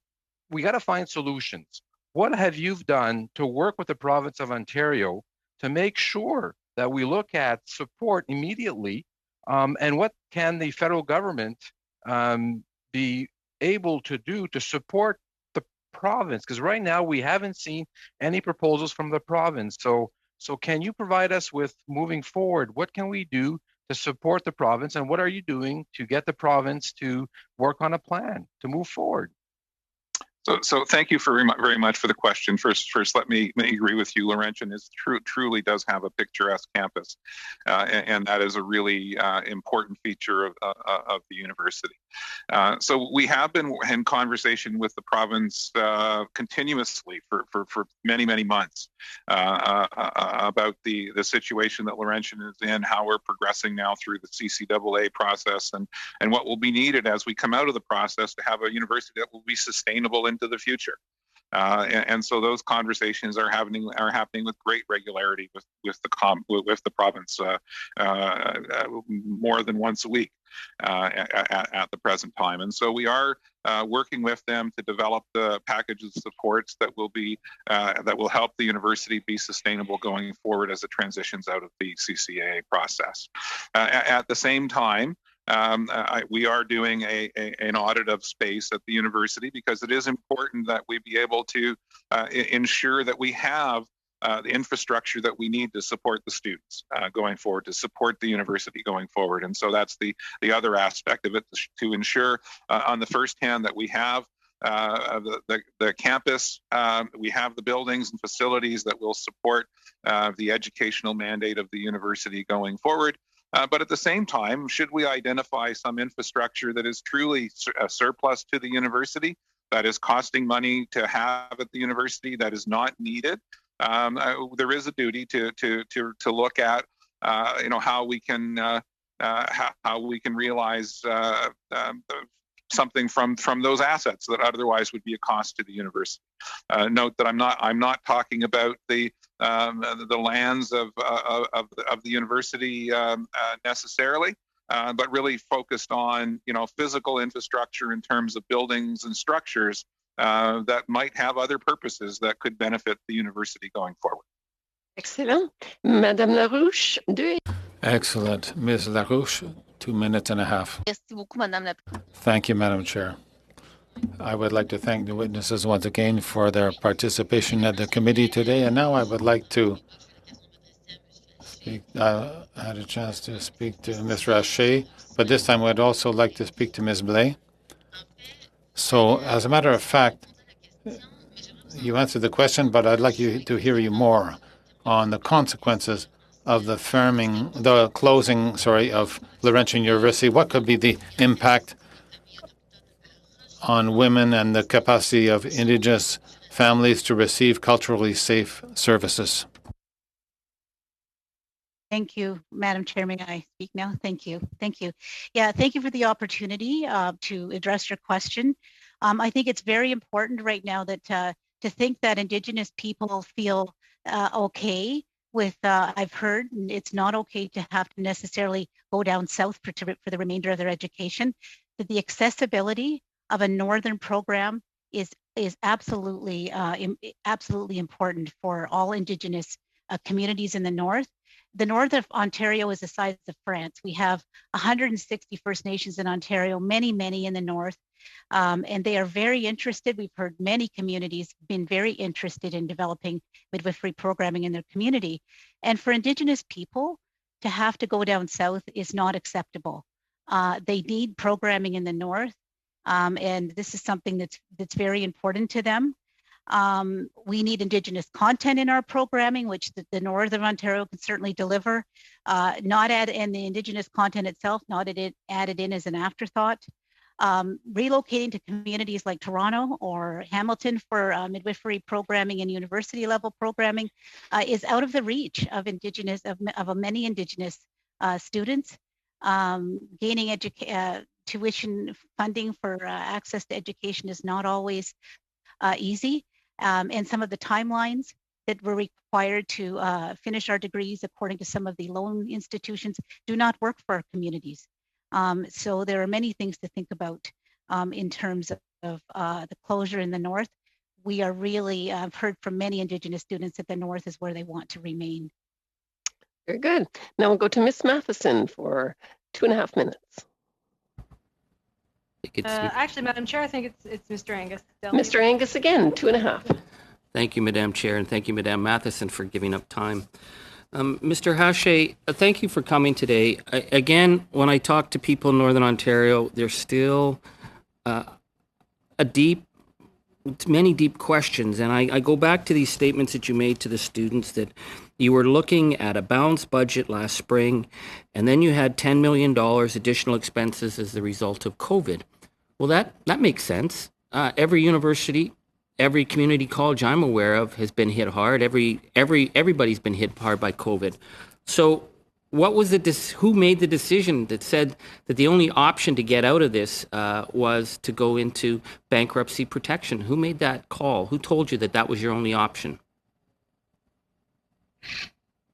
we got to find solutions. What have you done to work with the province of Ontario to make sure that we look at support immediately, and what can the federal government be able to do to support the province? Because right now we haven't seen any proposals from the province. So can you provide us with, moving forward, what can we do to support the province, and what are you doing to get the province to work on a plan to move forward? So thank you very much for the question. First, let me agree with you. Laurentian truly does have a picturesque campus, and that is a really important feature of the university. So we have been in conversation with the province continuously for many months about the situation that Laurentian is in, how we're progressing now through the CCAA process, and what will be needed as we come out of the process to have a university that will be sustainable into the future. And so those conversations are happening with great regularity with the province more than once a week at the present time. And so we are working with them to develop the package of supports that will help the university be sustainable going forward as it transitions out of the CCAA process. At the same time, we are doing an audit of space at the university, because it is important that we be able to ensure that we have the infrastructure that we need to support the students going forward, to support the university going forward. And so that's the other aspect of it, to ensure on the first hand that we have the campus. We have the buildings and facilities that will support the educational mandate of the university going forward. But at the same time, should we identify some infrastructure that is truly a surplus to the university, that is costing money to have at the university, that is not needed, there is a duty to look at, how we can realize something from those assets that otherwise would be a cost to the university. Note that I'm not talking about the lands of the university necessarily, but really focused on physical infrastructure in terms of buildings and structures that might have other purposes that could benefit the university going forward. Excellent. Madame Larouche, Excellent. Ms. Larouche, 2 minutes and a half. Merci beaucoup, Madame la Thank you, Madam Chair. I would like to thank the witnesses once again for their participation at the committee today. And now I would like to speak. I had a chance to speak to Ms. Rache, but this time I'd also like to speak to Ms. Blais. So, as a matter of fact, you answered the question, but I'd like to hear you more on the consequences of the closing of Laurentian University. What could be the impact on women and the capacity of Indigenous families to receive culturally safe services? Thank you, Madam Chair. May I speak now? Thank you. Thank you. Yeah, thank you for the opportunity to address your question. I think it's very important right now that to think that Indigenous people feel okay with, I've heard it's not okay to have to necessarily go down south for the remainder of their education, that the accessibility of a northern program is absolutely important for all Indigenous communities in the north. The north of Ontario is the size of France. We have 160 First Nations in Ontario, many in the north, and they are very interested. We've heard many communities been very interested in developing midwifery programming in their community. And for Indigenous people to have to go down south is not acceptable. They need programming in the north, and this is something that's very important to them. We need Indigenous content in our programming, which the Northern Ontario can certainly deliver. Not add in the Indigenous content itself, not added in as an afterthought. Relocating to communities like Toronto or Hamilton for midwifery programming and university level programming is out of the reach of many Indigenous students. Gaining tuition funding for access to education is not always easy. And some of the timelines that were required to finish our degrees according to some of the loan institutions do not work for our communities. So there are many things to think about in terms of the closure in the north. We are really, I've heard from many Indigenous students that the north is where they want to remain. Very good. Now we'll go to Ms. Matheson for 2.5 minutes. Actually, Madam Chair, I think it's Mr. Angus. Mr. Angus again, 2.5. Thank you, Madam Chair, and thank you, Madam Matheson, for giving up time. Mr. Hache, thank you for coming today. Again, when I talk to people in Northern Ontario, there's still many deep questions. And I go back to these statements that you made to the students that you were looking at a balanced budget last spring, and then you had $10 million additional expenses as the result of COVID. Well, that makes sense. Every university, every community college I'm aware of has been hit hard. Everybody's been hit hard by COVID. So what was who made the decision that said that the only option to get out of this was to go into bankruptcy protection? Who made that call? Who told you that that was your only option?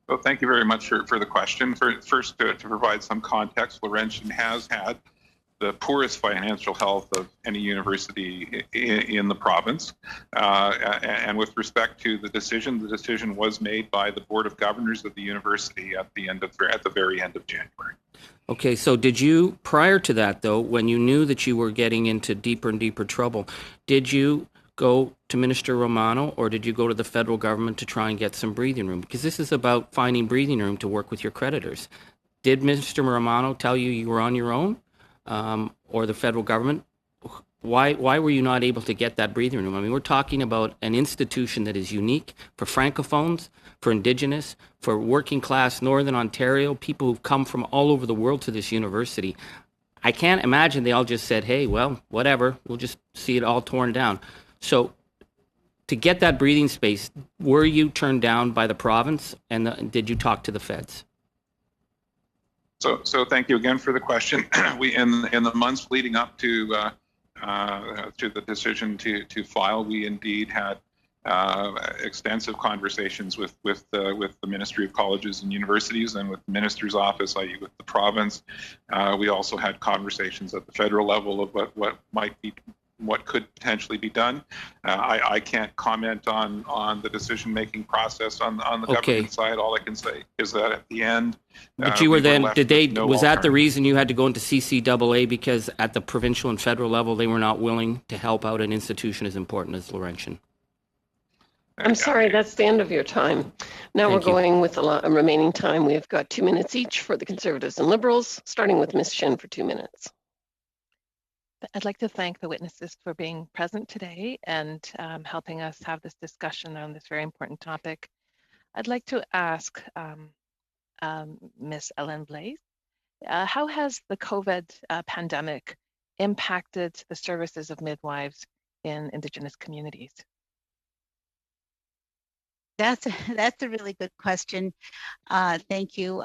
Well, thank you very much for the question. First, to provide some context, Laurentian has had the poorest financial health of any university in the province. And with respect to the decision was made by the Board of Governors of the university at the very end of January. Okay, so did you, prior to that though, when you knew that you were getting into deeper and deeper trouble, did you go to Minister Romano, or did you go to the federal government to try and get some breathing room? Because this is about finding breathing room to work with your creditors. Did Minister Romano tell you you were on your own, or the federal government? Why were you not able to get that breathing room? I mean, we're talking about an institution that is unique for Francophones, for Indigenous, for working class Northern Ontario, people who've come from all over the world to this university. I can't imagine they all just said, hey, well, whatever, we'll just see it all torn down. So to get that breathing space, were you turned down by the province, and did you talk to the feds? So thank you again for the question. We in the months leading up to the decision to file, we indeed had extensive conversations with the Ministry of Colleges and Universities and with the Minister's office, i.e. with the province. We also had conversations at the federal level of what could potentially be done. I can't comment on the decision-making process on the government side. All I can say is that at the end, but you were then, was that the reason you had to go into CCAA, because at the provincial and federal level, they were not willing to help out an institution as important as Laurentian? I'm sorry, that's the end of your time. Now we're going with the remaining time. We've got 2 minutes each for the Conservatives and Liberals, starting with Ms. Shin for 2 minutes. I'd like to thank the witnesses for being present today and helping us have this discussion on this very important topic. I'd like to ask Ms. Ellen Blaise, how has the COVID pandemic impacted the services of midwives in Indigenous communities? That's a really good question. Thank you.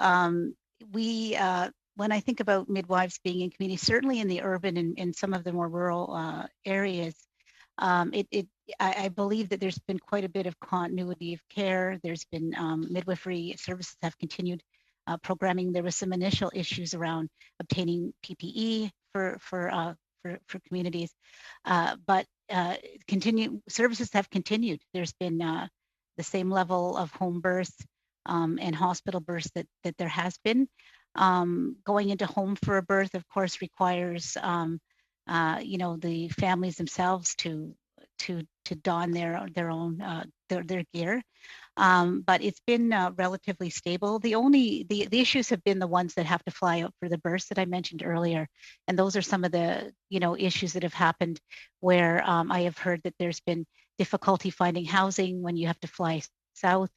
When I think about midwives being in communities, certainly in the urban and in some of the more rural areas, I believe that there's been quite a bit of continuity of care. There's been midwifery services have continued programming. There was some initial issues around obtaining PPE for communities, but services have continued. There's been the same level of home births and hospital births that there has been. Going into home for a birth, of course, requires the families themselves to don their own their gear, but it's been relatively stable. The issues have been the ones that have to fly out for the births that I mentioned earlier, and those are some of the issues that have happened where I have heard that there's been difficulty finding housing when you have to fly south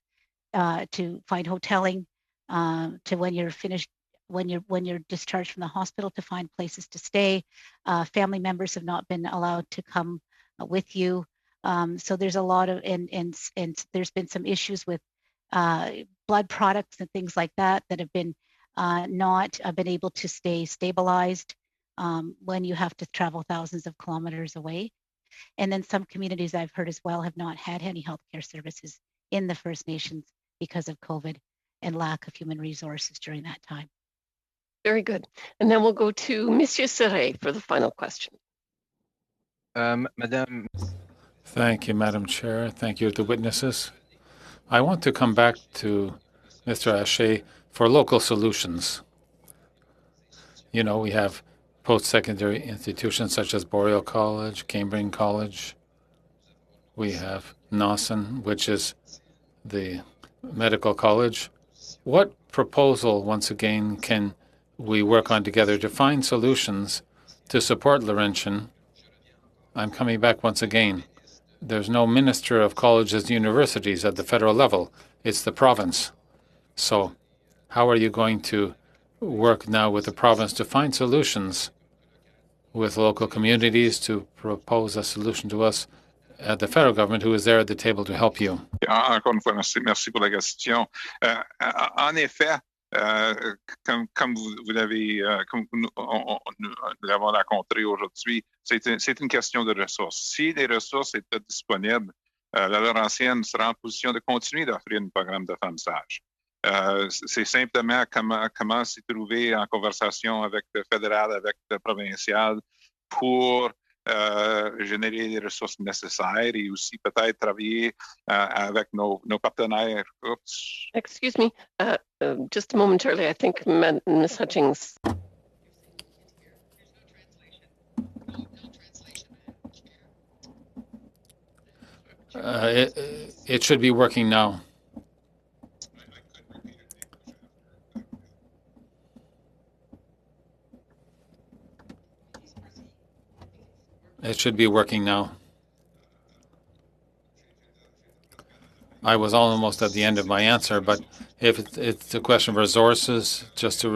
to find hoteling, to when you're finished. When you're discharged from the hospital, to find places to stay. Family members have not been allowed to come with you. So there's a lot of, and there's been some issues with blood products and things like that have been not been able to stay stabilized when you have to travel thousands of kilometers away. And then some communities I've heard as well have not had any healthcare services in the First Nations because of COVID and lack of human resources during that time. Very good. And then we'll go to Monsieur Serret for the final question. Madame. Thank you, Madam Chair. Thank you to the witnesses. I want to come back to Mr. Haché for local solutions. You know, we have post-secondary institutions such as Boreal College, Cambrian College. We have Nawson, which is the medical college. What proposal, once again, can we work on together to find solutions to support Laurentian? I'm coming back once again. There's no Minister of Colleges and Universities at the federal level. It's the province. So how are you going to work now with the province to find solutions with local communities to propose a solution to us at the federal government, who is there at the table to help you? Encore une fois, merci pour la question. En effet, comme vous l'avez, comme nous l'avons rencontré aujourd'hui, c'est une question de ressources. Si les ressources étaient disponibles, la Laurentienne sera en position de continuer d'offrir un programme de femmes sages. C'est simplement comment s'y trouver en conversation avec le fédéral, avec le provincial, pour générer les ressources nécessaires et aussi peut-être travailler avec nos partenaires. Oops. Excuse me, just momentarily, I think Ms. Hutchings. It should be working now. It should be working now. I was almost at the end of my answer, but if it's a question of resources, just to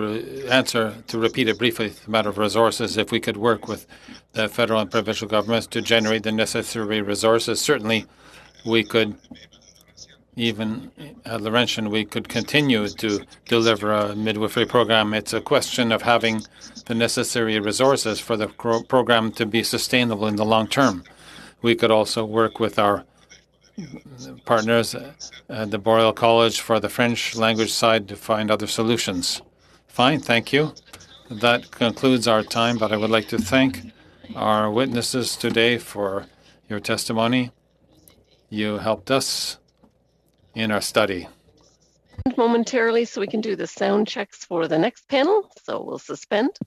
repeat it briefly, it's a matter of resources. If we could work with the federal and provincial governments to generate the necessary resources, certainly we could, even at Laurentian, we could continue to deliver a midwifery program. It's a question of having the necessary resources for the program to be sustainable in the long term. We could also work with our partners at the Boreal College for the French language side to find other solutions. Fine, thank you. That concludes our time, but I would like to thank our witnesses today for your testimony. You helped us in our study. Momentarily so we can do the sound checks for the next panel. So we'll suspend.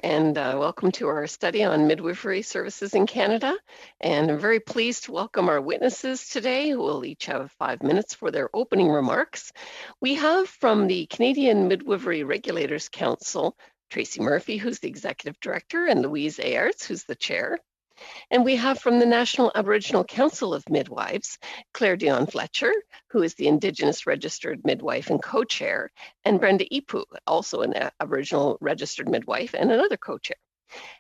and welcome to our study on midwifery services in Canada. And I'm very pleased to welcome our witnesses today, who will each have 5 minutes for their opening remarks. We have from the Canadian Midwifery Regulators Council, Tracy Murphy, who's the Executive Director, and Louise Ayarts, who's the Chair. And we have from the National Aboriginal Council of Midwives, Claire Dion Fletcher, who is the Indigenous Registered Midwife and co-chair, and Brenda Ipu, also an Aboriginal Registered Midwife and another co-chair.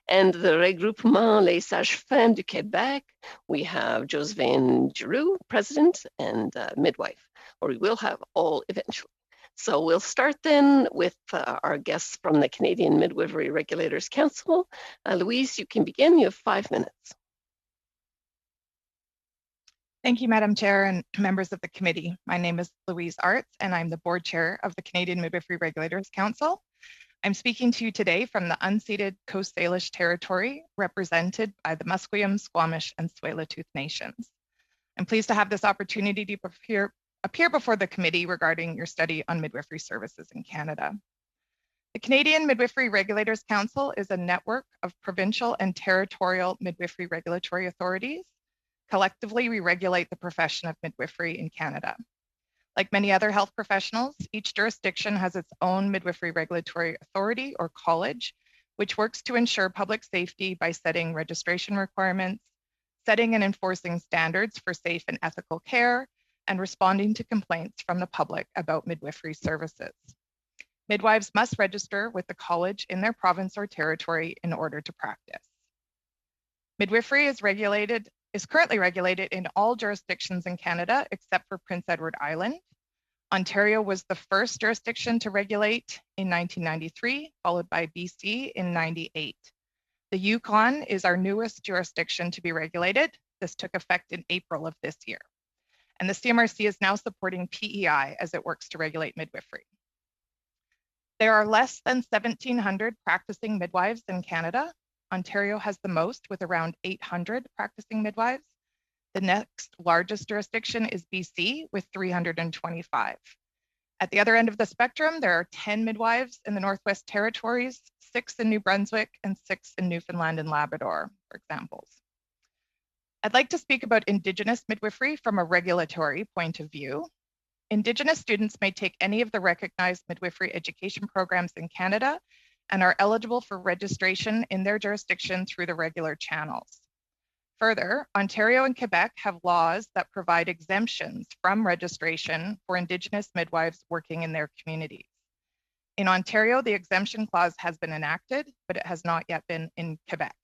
And the Regroupement Les Sages-Femmes du Québec, we have Josephine Giroux, President and midwife, or we will have all eventually. So we'll start then with our guests from the Canadian Midwifery Regulators Council. Louise, you can begin. You have 5 minutes. Thank you, Madam Chair and members of the committee. My name is Louise Arts, and I'm the board chair of the Canadian Midwifery Regulators Council. I'm speaking to you today from the unceded Coast Salish territory, represented by the Musqueam, Squamish, and Tsleil-Waututh nations. I'm pleased to have this opportunity to appear before the committee regarding your study on midwifery services in Canada. The Canadian Midwifery Regulators Council is a network of provincial and territorial midwifery regulatory authorities. Collectively, we regulate the profession of midwifery in Canada. Like many other health professionals, each jurisdiction has its own midwifery regulatory authority or college, which works to ensure public safety by setting registration requirements, setting and enforcing standards for safe and ethical care, and responding to complaints from the public about midwifery services. Midwives must register with the college in their province or territory in order to practice. Midwifery is currently regulated in all jurisdictions in Canada except for Prince Edward Island. Ontario was the first jurisdiction to regulate in 1993, followed by BC in 98. The Yukon is our newest jurisdiction to be regulated. This took effect in April of this year. And the CMRC is now supporting PEI as it works to regulate midwifery. There are less than 1,700 practicing midwives in Canada. Ontario has the most, with around 800 practicing midwives. The next largest jurisdiction is BC with 325. At the other end of the spectrum, there are 10 midwives in the Northwest Territories, 6 in New Brunswick, and 6 in Newfoundland and Labrador, for examples. I'd like to speak about Indigenous midwifery from a regulatory point of view. Indigenous students may take any of the recognized midwifery education programs in Canada and are eligible for registration in their jurisdiction through the regular channels. Further, Ontario and Quebec have laws that provide exemptions from registration for Indigenous midwives working in their communities. In Ontario, the exemption clause has been enacted, but it has not yet been in Quebec.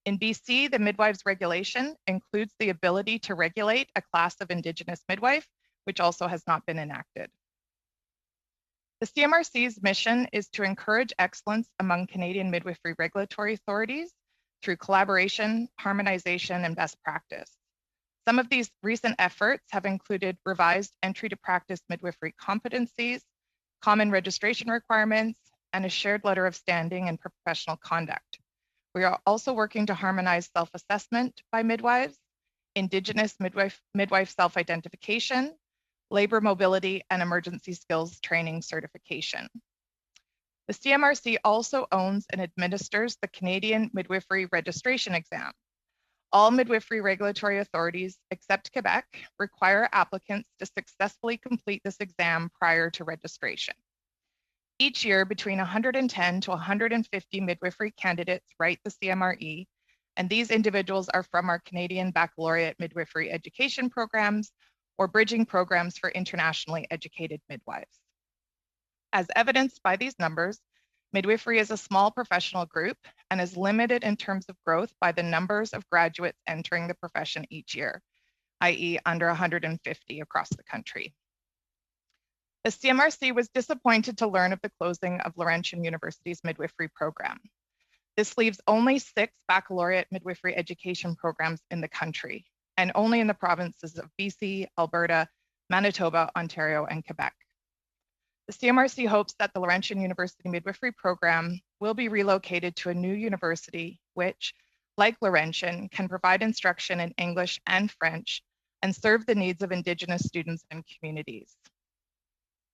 In BC, the midwives regulation includes the ability to regulate a class of Indigenous midwife, which also has not been enacted. The CMRC's mission is to encourage excellence among Canadian midwifery regulatory authorities through collaboration, harmonization, and best practice. Some of these recent efforts have included revised entry to practice midwifery competencies, common registration requirements, and a shared letter of standing and professional conduct. We are also working to harmonize self-assessment by midwives, Indigenous midwife self-identification, labor mobility, and emergency skills training certification. The CMRC also owns and administers the Canadian Midwifery Registration Exam. All midwifery regulatory authorities, except Quebec, require applicants to successfully complete this exam prior to registration. Each year, between 110 to 150 midwifery candidates write the CMRE, and these individuals are from our Canadian Baccalaureate Midwifery Education programs or bridging programs for internationally educated midwives. As evidenced by these numbers, midwifery is a small professional group and is limited in terms of growth by the numbers of graduates entering the profession each year, i.e. under 150 across the country. The CMRC was disappointed to learn of the closing of Laurentian University's midwifery program. This leaves only 6 baccalaureate midwifery education programs in the country, and only in the provinces of BC, Alberta, Manitoba, Ontario, and Quebec. The CMRC hopes that the Laurentian University midwifery program will be relocated to a new university which, like Laurentian, can provide instruction in English and French and serve the needs of Indigenous students and communities.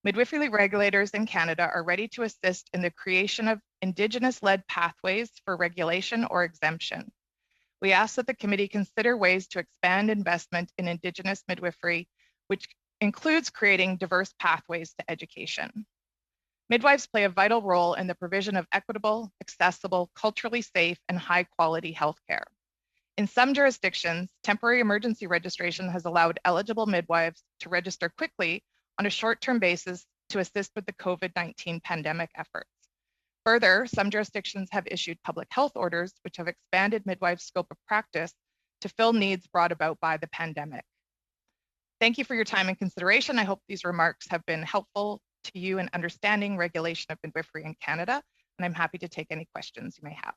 Midwifery regulators in Canada are ready to assist in the creation of Indigenous-led pathways for regulation or exemption. We ask that the committee consider ways to expand investment in Indigenous midwifery, which includes creating diverse pathways to education. Midwives play a vital role in the provision of equitable, accessible, culturally safe, and high-quality healthcare. In some jurisdictions, temporary emergency registration has allowed eligible midwives to register quickly on a short-term basis to assist with the COVID-19 pandemic efforts. Further, some jurisdictions have issued public health orders which have expanded midwives' scope of practice to fill needs brought about by the pandemic. Thank you for your time and consideration. I hope these remarks have been helpful to you in understanding regulation of midwifery in Canada, and I'm happy to take any questions you may have.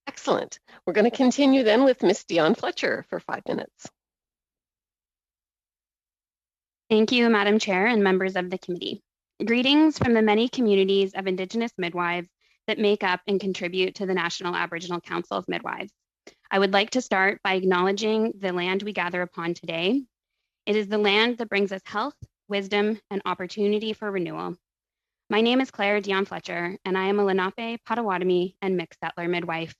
Excellent. We're going to continue then with Ms. Dion Fletcher for 5 minutes. Thank you, Madam Chair and members of the committee. Greetings from the many communities of Indigenous midwives that make up and contribute to the National Aboriginal Council of Midwives. I would like to start by acknowledging the land we gather upon today. It is the land that brings us health, wisdom, and opportunity for renewal. My name is Claire Dion Fletcher, and I am a Lenape, Potawatomi, and mixed settler midwife.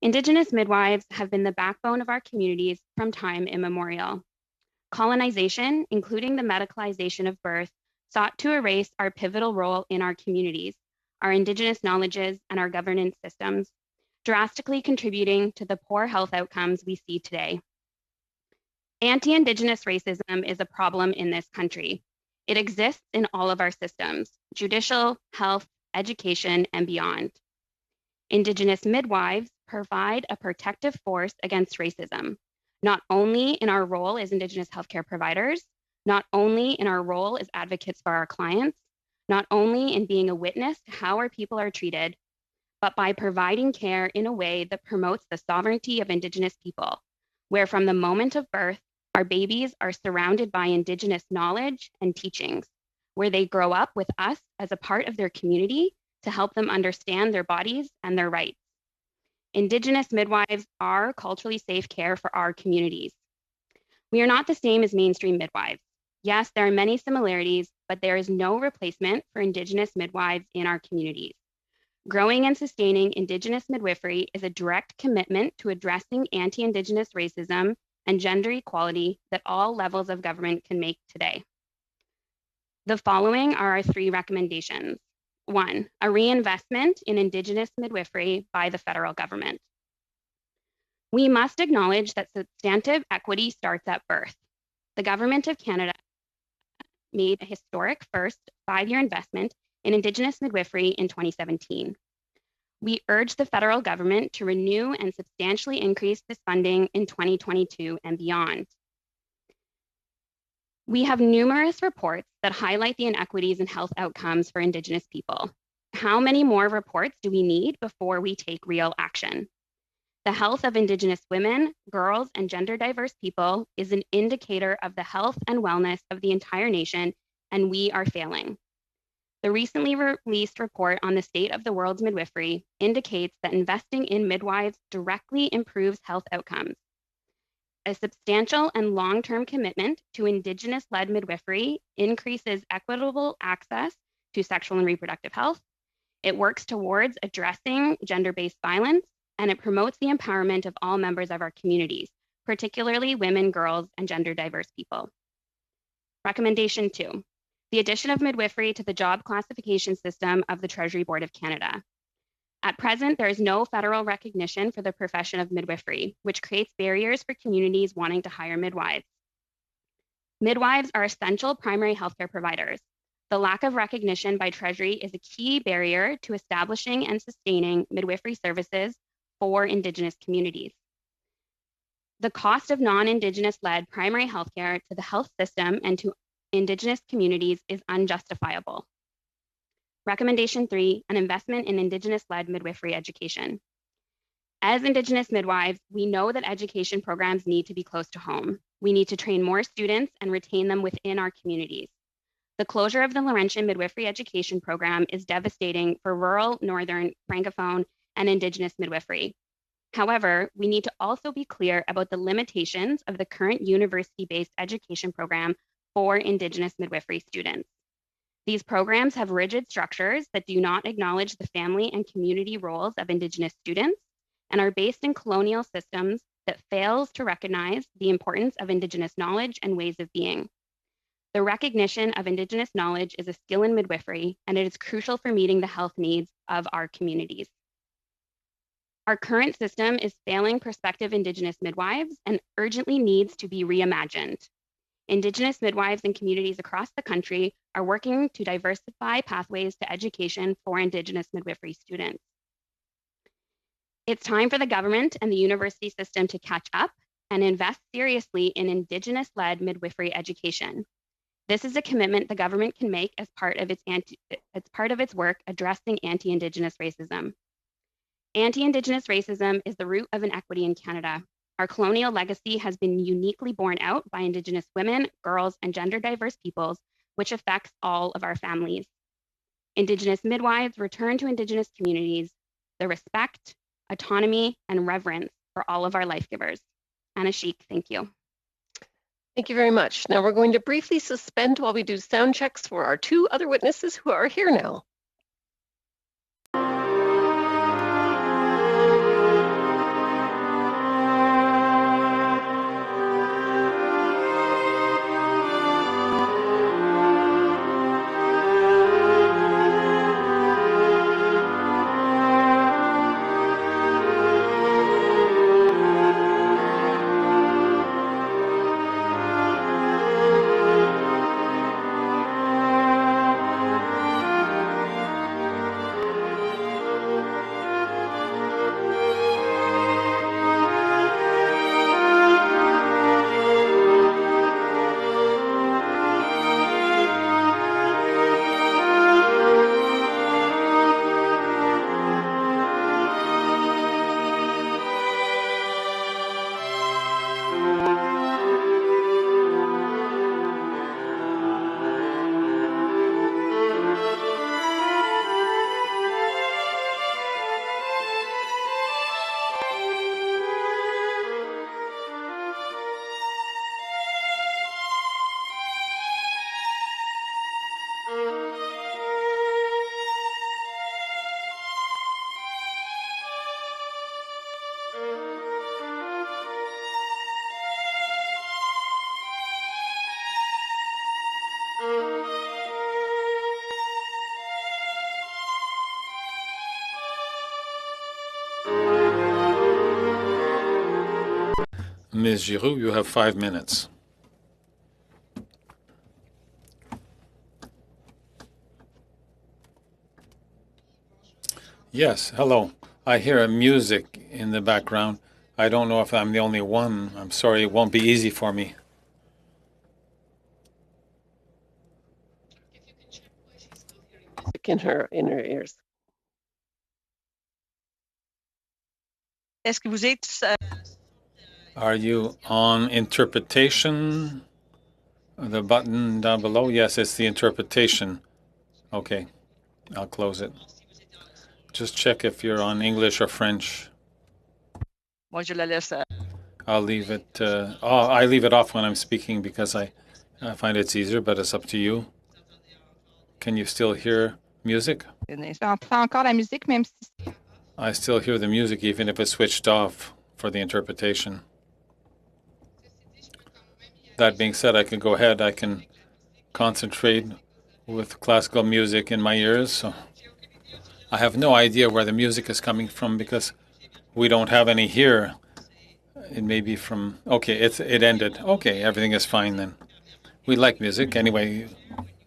Indigenous midwives have been the backbone of our communities from time immemorial. Colonization, including the medicalization of birth, sought to erase our pivotal role in our communities, our Indigenous knowledges, and our governance systems, drastically contributing to the poor health outcomes we see today. Anti-Indigenous racism is a problem in this country. It exists in all of our systems, judicial, health, education, and beyond. Indigenous midwives provide a protective force against racism, not only in our role as Indigenous healthcare providers, not only in our role as advocates for our clients, not only in being a witness to how our people are treated, but by providing care in a way that promotes the sovereignty of Indigenous people, where from the moment of birth, our babies are surrounded by Indigenous knowledge and teachings, where they grow up with us as a part of their community to help them understand their bodies and their rights. Indigenous midwives are culturally safe care for our communities. We are not the same as mainstream midwives. Yes, there are many similarities, but there is no replacement for Indigenous midwives in our communities. Growing and sustaining Indigenous midwifery is a direct commitment to addressing anti-Indigenous racism and gender equality that all levels of government can make today. The following are our 3 recommendations. 1, a reinvestment in Indigenous midwifery by the federal government. We must acknowledge that substantive equity starts at birth. The Government of Canada made a historic first 5-year investment in Indigenous midwifery in 2017. We urge the federal government to renew and substantially increase this funding in 2022 and beyond. We have numerous reports that highlight the inequities in health outcomes for Indigenous people. How many more reports do we need before we take real action? The health of Indigenous women, girls, and gender diverse people is an indicator of the health and wellness of the entire nation, and we are failing. The recently released report on the state of the world's midwifery indicates that investing in midwives directly improves health outcomes. A substantial and long-term commitment to Indigenous-led midwifery increases equitable access to sexual and reproductive health. It works towards addressing gender-based violence, and it promotes the empowerment of all members of our communities, particularly women, girls, and gender diverse people. Recommendation 2, the addition of midwifery to the job classification system of the Treasury Board of Canada. At present, there is no federal recognition for the profession of midwifery, which creates barriers for communities wanting to hire midwives. Midwives are essential primary healthcare providers. The lack of recognition by Treasury is a key barrier to establishing and sustaining midwifery services for Indigenous communities. The cost of non-Indigenous-led primary healthcare to the health system and to Indigenous communities is unjustifiable. Recommendation 3, an investment in Indigenous-led midwifery education. As Indigenous midwives, we know that education programs need to be close to home. We need to train more students and retain them within our communities. The closure of the Laurentian Midwifery Education Program is devastating for rural, northern, francophone, and Indigenous midwifery. However, we need to also be clear about the limitations of the current university-based education program for Indigenous midwifery students. These programs have rigid structures that do not acknowledge the family and community roles of Indigenous students and are based in colonial systems that fails to recognize the importance of Indigenous knowledge and ways of being. The recognition of Indigenous knowledge is a skill in midwifery, and it is crucial for meeting the health needs of our communities. Our current system is failing prospective Indigenous midwives and urgently needs to be reimagined. Indigenous midwives in communities across the country are working to diversify pathways to education for Indigenous midwifery students. It's time for the government and the university system to catch up and invest seriously in Indigenous-led midwifery education. This is a commitment the government can make as part of its work addressing anti-Indigenous racism. Anti-Indigenous racism is the root of inequity in Canada. Our colonial legacy has been uniquely borne out by Indigenous women, girls, and gender diverse peoples, which affects all of our families. Indigenous midwives return to Indigenous communities the respect, autonomy, and reverence for all of our life givers. Anna Sheik, thank you. Thank you very much. Now we're going to briefly suspend while we do sound checks for our two other witnesses who are here now. Ms. Giroux, you have 5 minutes. Yes, hello. I hear music in the background. I don't know if I'm the only one. I'm sorry, it won't be easy for me. In her ears. Est-ce que vous êtes Are you on interpretation? The button down below? Yes, it's the interpretation. Okay, I'll close it. Just check if you're on English or French. Moi, je la laisse. I'll leave it. I leave it off when I'm speaking because I find it's easier, but it's up to you. Can you still hear music? J'entends encore la musique, même si... I still hear the music even if it's switched off for the interpretation. That being said, I can go ahead. I can concentrate with classical music in my ears. So I have no idea where the music is coming from because we don't have any here. It may be from... Okay, it ended. Okay, everything is fine then. We like music anyway.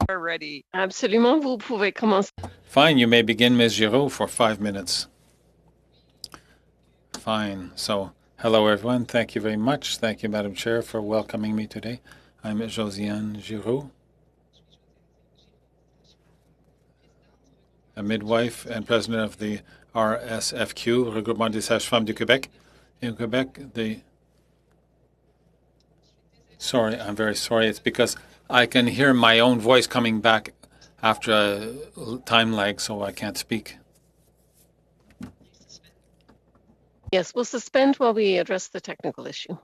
Ready. Absolument, vous pouvez commencer. Fine, you may begin, Ms. Giroux, for 5 minutes. Fine. So, hello, everyone. Thank you very much. Thank you, Madam Chair, for welcoming me today. I'm Josiane Giroux, a midwife and president of the RSFQ, Regroupement des Sages-Femmes du Québec. In Quebec, Sorry, I'm very sorry. It's because I can hear my own voice coming back after a time lag, so I can't speak. Yes, we'll suspend while we address the technical issue.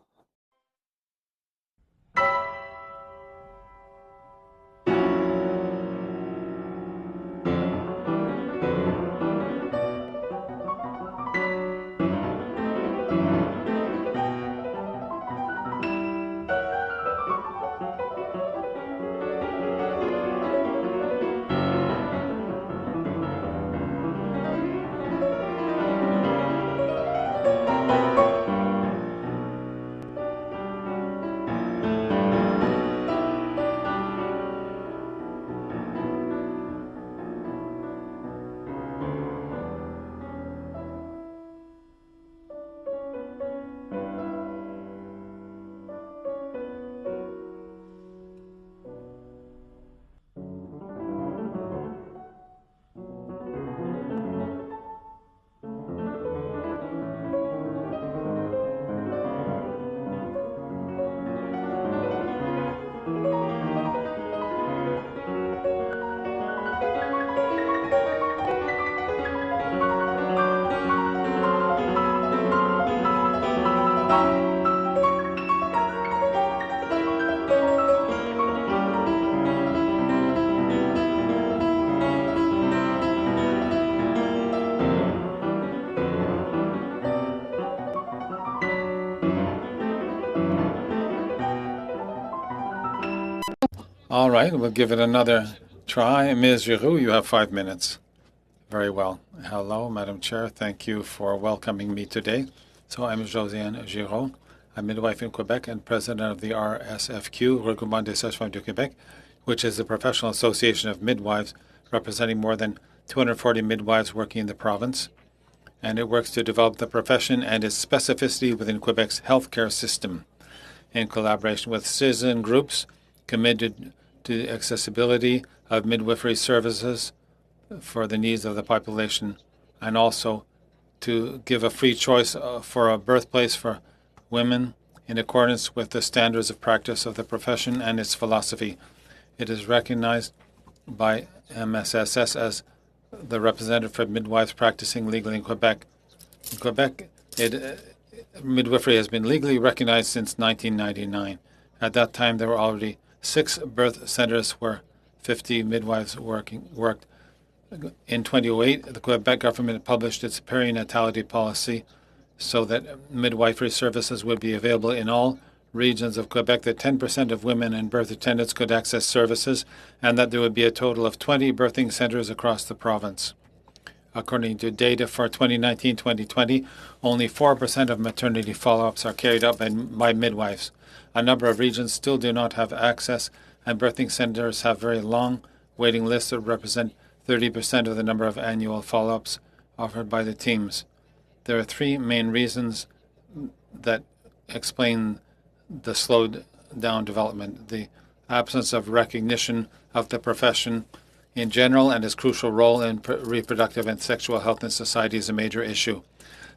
All right, we'll give it another try. Ms. Giroux, you have 5 minutes. Very well. Hello, Madam Chair. Thank you for welcoming me today. So I'm Josiane Giraud. I'm midwife in Quebec and president of the RSFQ, Regroupement des Sages-Femmes du Québec, which is the professional association of midwives representing more than 240 midwives working in the province. And it works to develop the profession and its specificity within Quebec's healthcare system in collaboration with citizen groups committed to the accessibility of midwifery services for the needs of the population, and also to give a free choice for a birthplace for women in accordance with the standards of practice of the profession and its philosophy. It is recognized by MSSS as the representative for midwives practicing legally in Quebec. In Quebec, midwifery has been legally recognized since 1999. At that time, there were already 6 birth centers where 50 midwives worked. In 2008, the Quebec government published its perinatality policy so that midwifery services would be available in all regions of Quebec, that 10% of women and birth attendants could access services, and that there would be a total of 20 birthing centers across the province. According to data for 2019-2020, only 4% of maternity follow-ups are carried out by midwives. A number of regions still do not have access, and birthing centers have very long waiting lists that represent 30% of the number of annual follow-ups offered by the teams. There are 3 main reasons that explain the slowed down development: the absence of recognition of the profession in general and its crucial role in reproductive and sexual health in society is a major issue.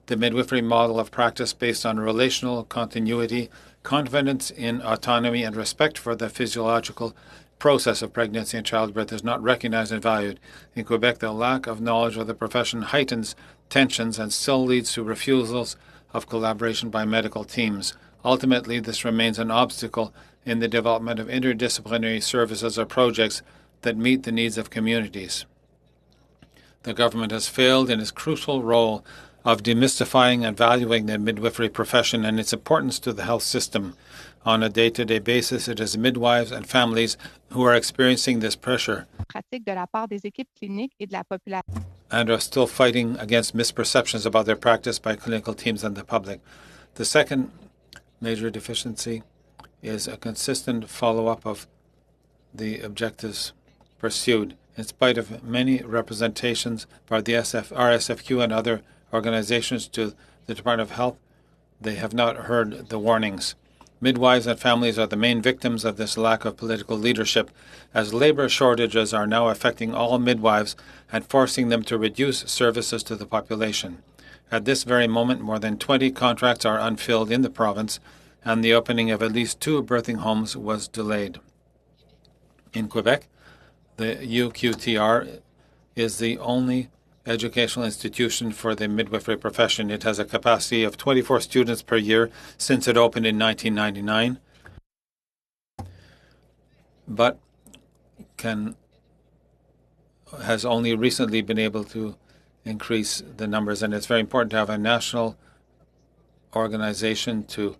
The midwifery model of practice based on relational continuity, confidence in autonomy, and respect for the physiological process of pregnancy and childbirth is not recognized and valued. In Quebec, the lack of knowledge of the profession heightens tensions and still leads to refusals of collaboration by medical teams. Ultimately, this remains an obstacle in the development of interdisciplinary services or projects that meet the needs of communities. The government has failed in its crucial role of demystifying and valuing the midwifery profession and its importance to the health system. On a day-to-day basis, it is midwives and families who are experiencing this pressure and are still fighting against misperceptions about their practice by clinical teams and the public. The second major deficiency is a consistent follow-up of the objectives pursued. In spite of many representations by the RSFQ and other organizations to the Department of Health, they have not heard the warnings. Midwives and families are the main victims of this lack of political leadership, as labor shortages are now affecting all midwives and forcing them to reduce services to the population. At this very moment, more than 20 contracts are unfilled in the province, and the opening of at least 2 birthing homes was delayed. In Quebec, the UQTR is the only educational institution for the midwifery profession. It has a capacity of 24 students per year since it opened in 1999, but has only recently been able to increase the numbers, and it's very important to have a national organization to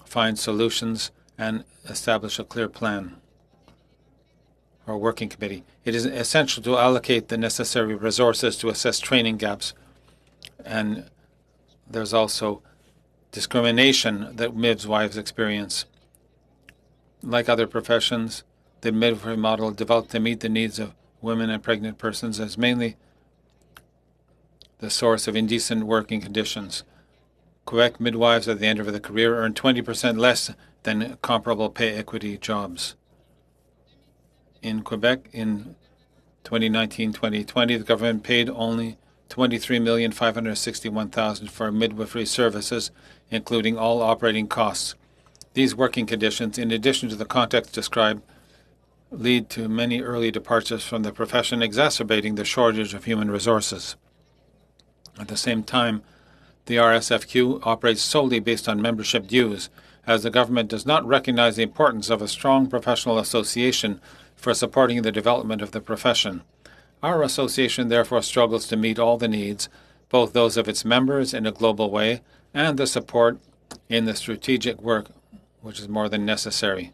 find solutions and establish a clear plan or working committee. It is essential to allocate the necessary resources to assess training gaps, and there's also discrimination that midwives experience. Like other professions, the midwifery model developed to meet the needs of women and pregnant persons is mainly the source of indecent working conditions. Quebec midwives at the end of their career earn 20% less than comparable pay equity jobs. In Quebec, in 2019-2020, the government paid only $23,561,000 for midwifery services, including all operating costs. These working conditions, in addition to the context described, lead to many early departures from the profession, exacerbating the shortage of human resources. At the same time, the RSFQ operates solely based on membership dues, as the government does not recognize the importance of a strong professional association for supporting the development of the profession. Our association therefore struggles to meet all the needs, both those of its members in a global way and the support in the strategic work, which is more than necessary.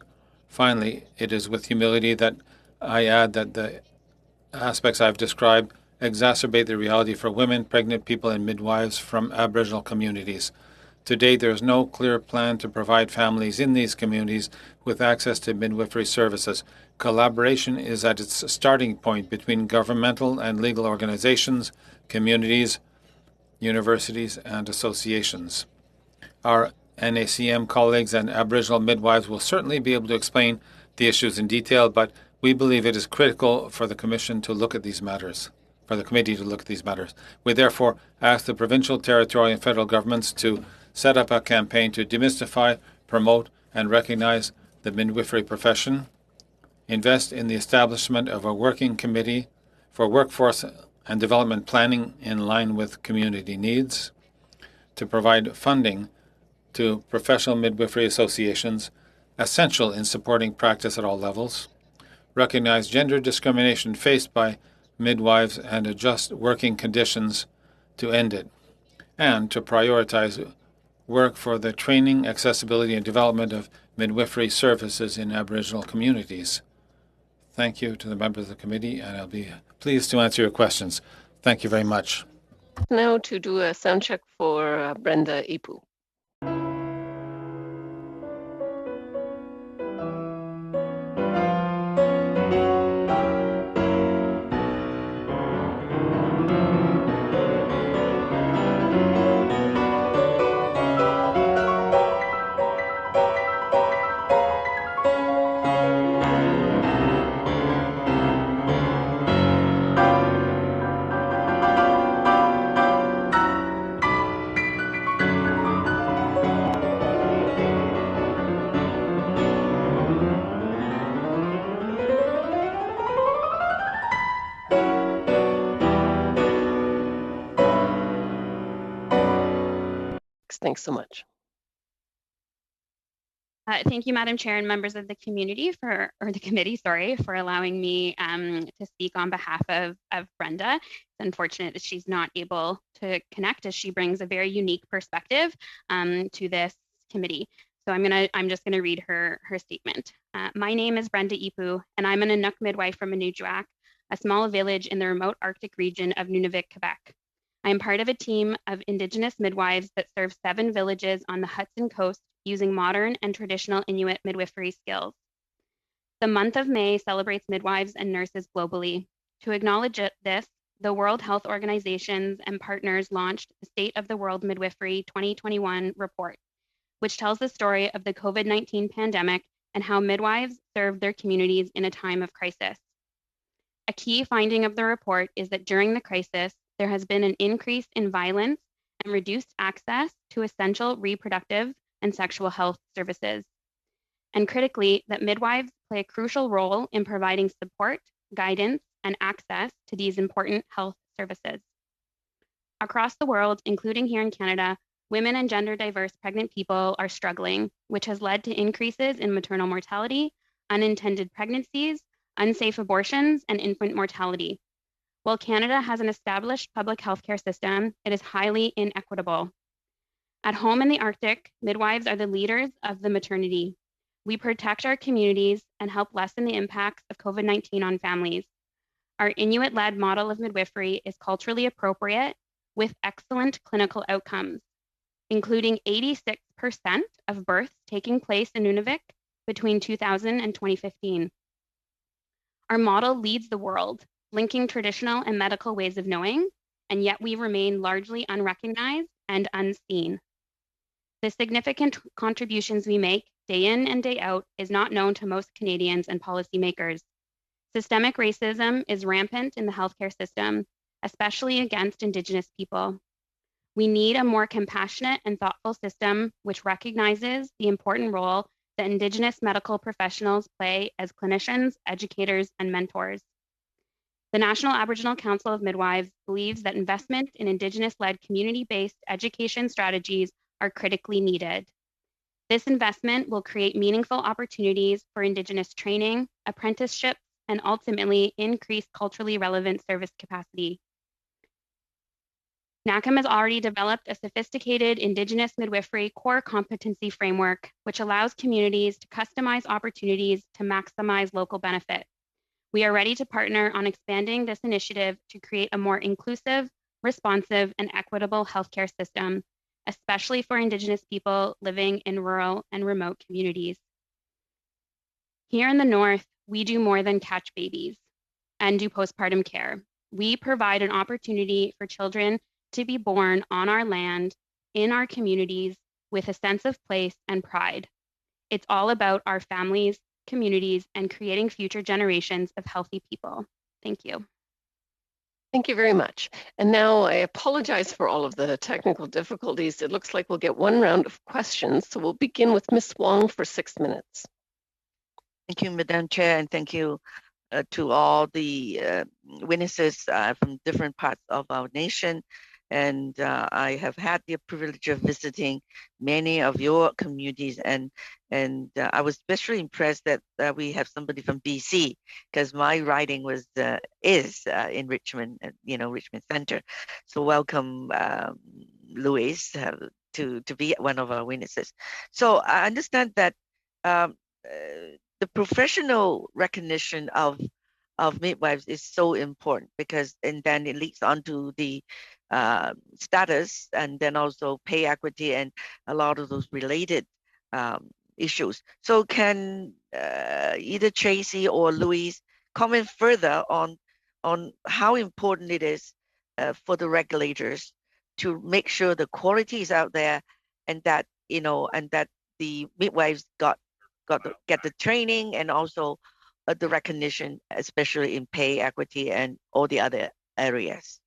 Finally, it is with humility that I add that the aspects I've described exacerbate the reality for women, pregnant people, and midwives from Aboriginal communities. To date, there is no clear plan to provide families in these communities with access to midwifery services. Collaboration is at its starting point between governmental and legal organizations, communities, universities, and associations. Our NACM colleagues and Aboriginal midwives will certainly be able to explain the issues in detail, but we believe it is critical for the Commission to look at these matters, for the committee to look at these matters. We therefore ask the provincial, territorial, and federal governments to set up a campaign to demystify, promote, and recognize the midwifery profession, invest in the establishment of a working committee for workforce and development planning in line with community needs, to provide funding to professional midwifery associations, essential in supporting practice at all levels, recognize gender discrimination faced by midwives and adjust working conditions to end it, and to prioritize work for the training, accessibility, and development of midwifery services in Aboriginal communities. Thank you to the members of the committee, and I'll be pleased to answer your questions. Thank you very much. Now to do a sound check for Brenda Ipu. Thanks so much. Thank you, Madam Chair and members of the community for allowing me to speak on behalf of Brenda. It's unfortunate that she's not able to connect as she brings a very unique perspective to this committee. So I'm just gonna read her statement. My name is Brenda Ipu, and I'm an Inuk midwife from Inujuak, a small village in the remote Arctic region of Nunavut, Quebec. I am part of a team of Indigenous midwives that serve 7 villages on the Hudson coast using modern and traditional Inuit midwifery skills. The month of May celebrates midwives and nurses globally. To acknowledge this, the World Health Organizations and partners launched the State of the World Midwifery 2021 report, which tells the story of the COVID-19 pandemic and how midwives served their communities in a time of crisis. A key finding of the report is that during the crisis, there has been an increase in violence and reduced access to essential reproductive and sexual health services. And critically, that midwives play a crucial role in providing support, guidance, and access to these important health services. Across the world, including here in Canada, women and gender diverse pregnant people are struggling, which has led to increases in maternal mortality, unintended pregnancies, unsafe abortions, and infant mortality. While Canada has an established public healthcare system, it is highly inequitable. At home in the Arctic, midwives are the leaders of the maternity. We protect our communities and help lessen the impacts of COVID-19 on families. Our Inuit-led model of midwifery is culturally appropriate with excellent clinical outcomes, including 86% of births taking place in Nunavut between 2000 and 2015. Our model leads the world, linking traditional and medical ways of knowing, and yet we remain largely unrecognized and unseen. The significant contributions we make day in and day out is not known to most Canadians and policymakers. Systemic racism is rampant in the healthcare system, especially against Indigenous people. We need a more compassionate and thoughtful system which recognizes the important role that Indigenous medical professionals play as clinicians, educators, and mentors. The National Aboriginal Council of Midwives believes that investment in Indigenous-led community-based education strategies are critically needed. This investment will create meaningful opportunities for Indigenous training, apprenticeships, and ultimately increase culturally relevant service capacity. NACM has already developed a sophisticated Indigenous midwifery core competency framework, which allows communities to customize opportunities to maximize local benefit. We are ready to partner on expanding this initiative to create a more inclusive, responsive, and equitable healthcare system, especially for Indigenous people living in rural and remote communities. Here in the North, we do more than catch babies and do postpartum care. We provide an opportunity for children to be born on our land, in our communities, with a sense of place and pride. It's all about our families, communities, and creating future generations of healthy people. Thank you. Thank you very much. And now I apologize for all of the technical difficulties. It looks like we'll get one round of questions. So we'll begin with Ms. Wong for 6 minutes. Thank you, Madam Chair, and thank you to all the witnesses from different parts of our nation. And I have had the privilege of visiting many of your communities, and I was especially impressed that we have somebody from BC, because my riding was is in Richmond, Richmond Center. So welcome, Louise, to be one of our witnesses. So I understand that the professional recognition of midwives is so important, because and then it leads on to the status, and then also pay equity and a lot of those related issues. So can either Tracy or Louise comment further on how important it is for the regulators to make sure the quality is out there, and that the midwives get the training and also the recognition, especially in pay equity and all the other areas.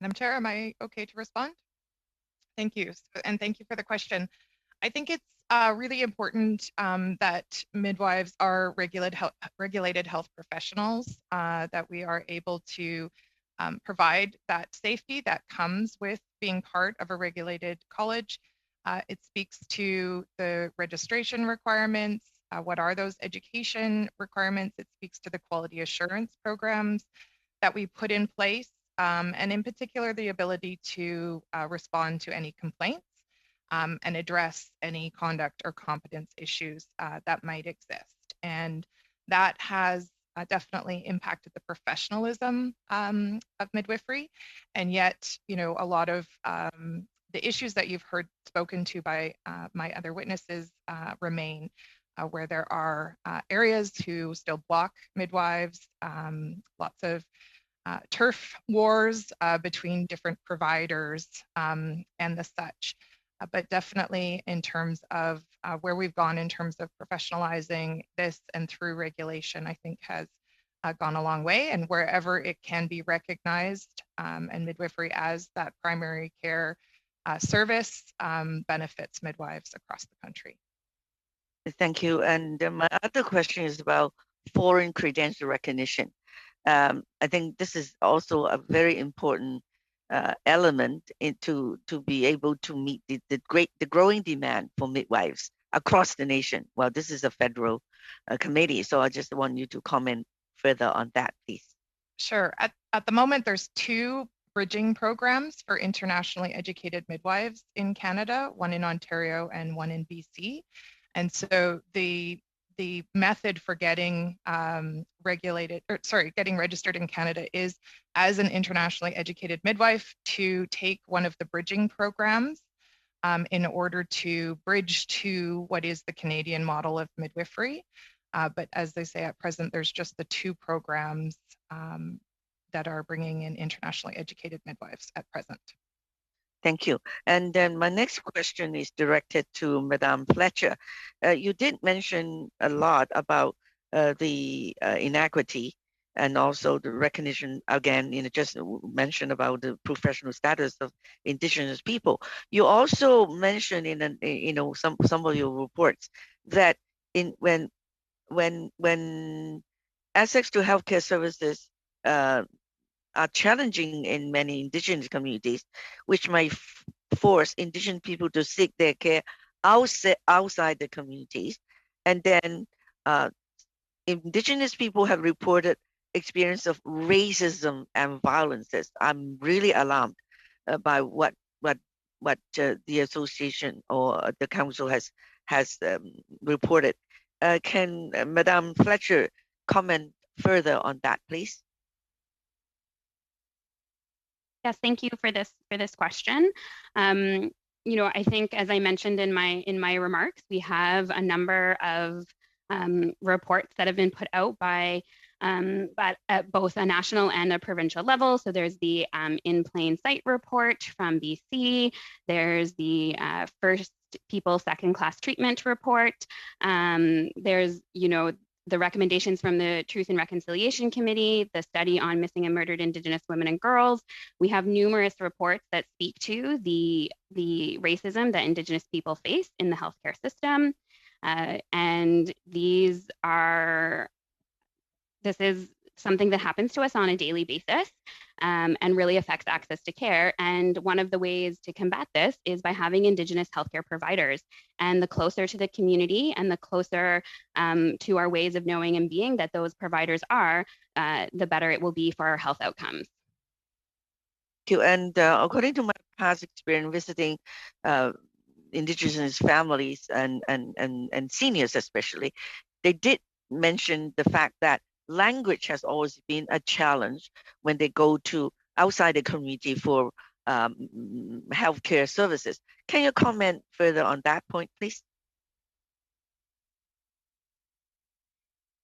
Madam Chair, am I okay to respond? Thank you, and thank you for the question. I think it's really important that midwives are regulated health professionals, that we are able to provide that safety that comes with being part of a regulated college. It speaks to the registration requirements. What are those education requirements? It speaks to the quality assurance programs that we put in place, and in particular, the ability to respond to any complaints and address any conduct or competence issues that might exist. And that has definitely impacted the professionalism of midwifery. And yet, a lot of the issues that you've heard spoken to by my other witnesses remain, where there are areas who still block midwives, lots of turf wars between different providers and the such. But definitely in terms of where we've gone in terms of professionalizing this and through regulation, I think has gone a long way, and wherever it can be recognized and midwifery as that primary care service benefits midwives across the country. Thank you. And my other question is about foreign credential recognition. I think this is also a very important element to be able to meet the growing demand for midwives across the nation. Well, this is a federal committee, so I just want you to comment further on that, please. Sure. At the moment, there's 2 bridging programs for internationally educated midwives in Canada, one in Ontario and one in BC. And so the method for getting getting registered in Canada is as an internationally educated midwife to take one of the bridging programs in order to bridge to what is the Canadian model of midwifery. But as they say, at present, there's just the 2 programs that are bringing in internationally educated midwives at present. Thank you. And then my next question is directed to Madame Fletcher. You did mention a lot about the inequity and also the recognition, again, just mentioned about the professional status of Indigenous people. You also mentioned in some of your reports that when access to healthcare services are challenging in many Indigenous communities, which might force Indigenous people to seek their care outside the communities. And then Indigenous people have reported experience of racism and violences. I'm really alarmed by what the association or the council has reported. Can Madame Fletcher comment further on that, please? Yes, thank you for this question. You know, I think as I mentioned in my remarks, we have a number of reports that have been put out by but at both a national and a provincial level. So there's the In Plain Sight report from BC. There's the First People Second Class Treatment report. There's, you know, the recommendations from the Truth and Reconciliation Committee, the study on missing and murdered Indigenous women and girls. We have numerous reports that speak to the racism that Indigenous people face in the healthcare system. And this is something that happens to us on a daily basis and really affects access to care. And one of the ways to combat this is by having Indigenous healthcare providers. And the closer to the community and the closer to our ways of knowing and being that those providers are, the better it will be for our health outcomes. Thank you. And according to my past experience visiting Indigenous families and seniors especially, they did mention the fact that language has always been a challenge when they go to outside the community for healthcare services. Can you comment further on that point, please?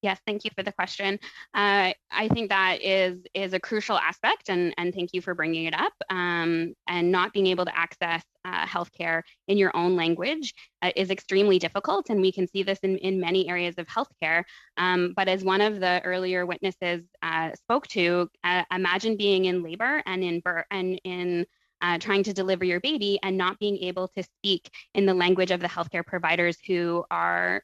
Yes, thank you for the question. I think that is a crucial aspect, and thank you for bringing it up. And not being able to access healthcare in your own language is extremely difficult, and we can see this in many areas of healthcare. But as one of the earlier witnesses spoke to, imagine being in labor and in trying to deliver your baby and not being able to speak in the language of the healthcare providers who are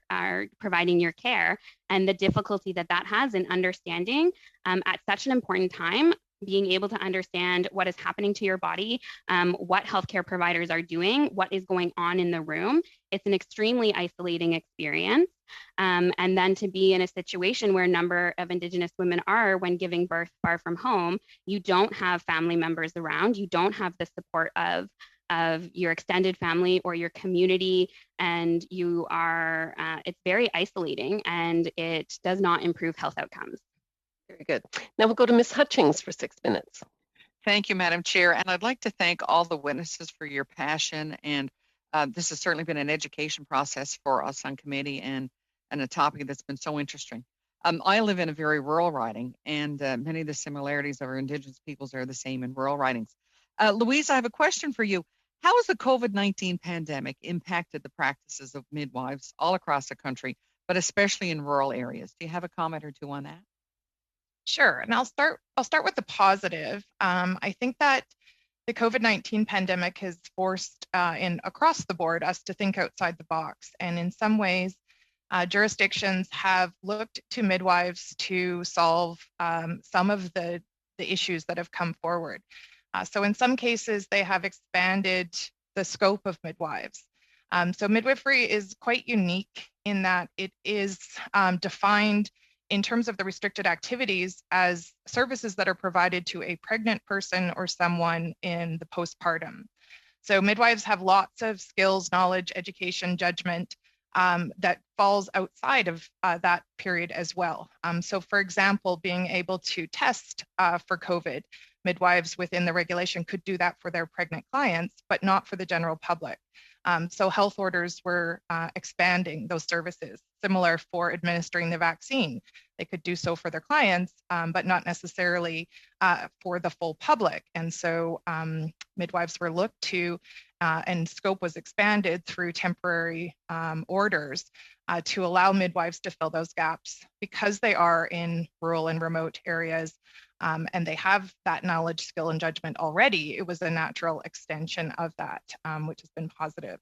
providing your care, and the difficulty that has in understanding at such an important time, being able to understand what is happening to your body, what healthcare providers are doing, what is going on in the room. It's an extremely isolating experience. And then to be in a situation where a number of Indigenous women are, when giving birth far from home, you don't have family members around, you don't have the support of your extended family or your community, and you are, it's very isolating, and it does not improve health outcomes. Very good. Now we'll go to Ms. Hutchings for 6 minutes. Thank you, Madam Chair. And I'd like to thank all the witnesses for your passion. And this has certainly been an education process for us on committee, and a topic that's been so interesting. I live in a very rural riding, and many of the similarities of our Indigenous peoples are the same in rural ridings. Louise, I have a question for you. How has the COVID-19 pandemic impacted the practices of midwives all across the country, but especially in rural areas? Do you have a comment or two on that? Sure, and I'll start with the positive. I think that the COVID-19 pandemic has forced across the board us to think outside the box, and in some ways, jurisdictions have looked to midwives to solve some of the issues that have come forward. So in some cases, they have expanded the scope of midwives. So midwifery is quite unique in that it is defined in terms of the restricted activities as services that are provided to a pregnant person or someone in the postpartum. So midwives have lots of skills, knowledge, education, judgment that falls outside of that period as well. So for example, being able to test for COVID, midwives within the regulation could do that for their pregnant clients, but not for the general public. So health orders were expanding those services. Similar for administering the vaccine. They could do so for their clients, but not necessarily for the full public. And so midwives were looked to, and scope was expanded through temporary orders to allow midwives to fill those gaps because they are in rural and remote areas. And they have that knowledge, skill, and judgment already. It was a natural extension of that, which has been positive.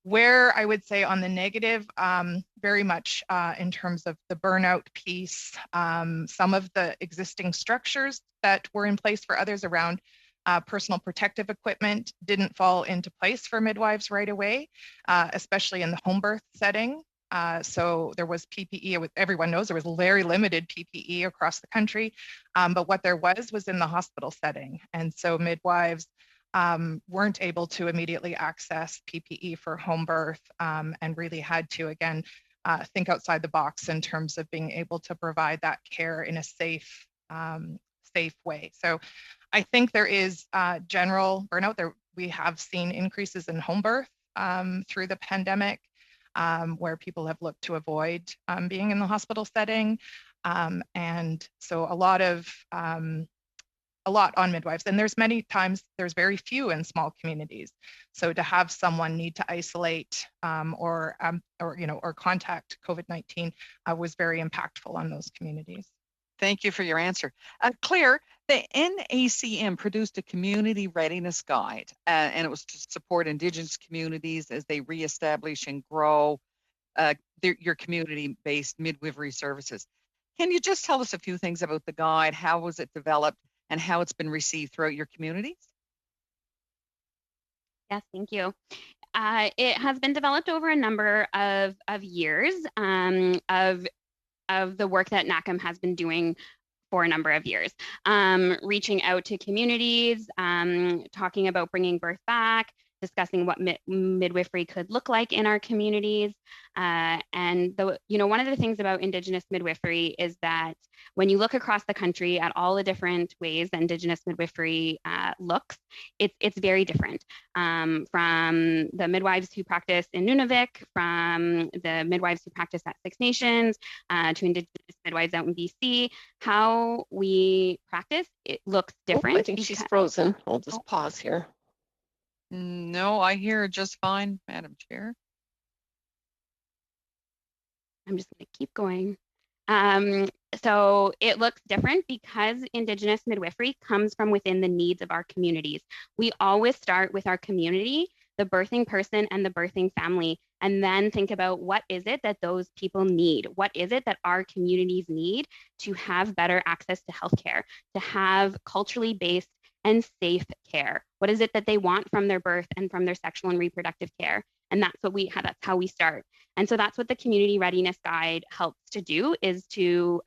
Where I would say on the negative, very much in terms of the burnout piece, some of the existing structures that were in place for others around personal protective equipment didn't fall into place for midwives right away, especially in the home birth setting. So there was PPE. Everyone knows there was very limited PPE across the country, but what there was in the hospital setting. And so midwives weren't able to immediately access PPE for home birth and really had to, again, think outside the box in terms of being able to provide that care in a safe way. So I think there is general burnout. We have seen increases in home birth through the pandemic, where people have looked to avoid being in the hospital setting. And so a lot on midwives. And there's many times there's very few in small communities. So to have someone need to isolate or contact COVID-19 was very impactful on those communities. Thank you for your answer. Claire, the NACM produced a community readiness guide, and it was to support Indigenous communities as they reestablish and grow your community-based midwifery services. Can you just tell us a few things about the guide? How was it developed and how it's been received throughout your communities? Yes, thank you. It has been developed over a number of years of the work that NACM has been doing for a number of years, reaching out to communities, talking about bringing birth back, discussing what midwifery could look like in our communities. And one of the things about Indigenous midwifery is that when you look across the country at all the different ways that Indigenous midwifery looks, it's very different. From the midwives who practice in Nunavik, from the midwives who practice at Six Nations, to Indigenous midwives out in BC, how we practice, it looks different. I think she's frozen. I'll just pause here. No, I hear her just fine, Madam Chair. I'm just going to keep going. So it looks different because Indigenous midwifery comes from within the needs of our communities. We always start with our community, the birthing person and the birthing family, and then think about what is it that those people need? What is it that our communities need to have better access to healthcare, to have culturally based and safe care? What is it that they want from their birth and from their sexual and reproductive care? And that's how we start. And so that's what the Community Readiness Guide helps to do, is to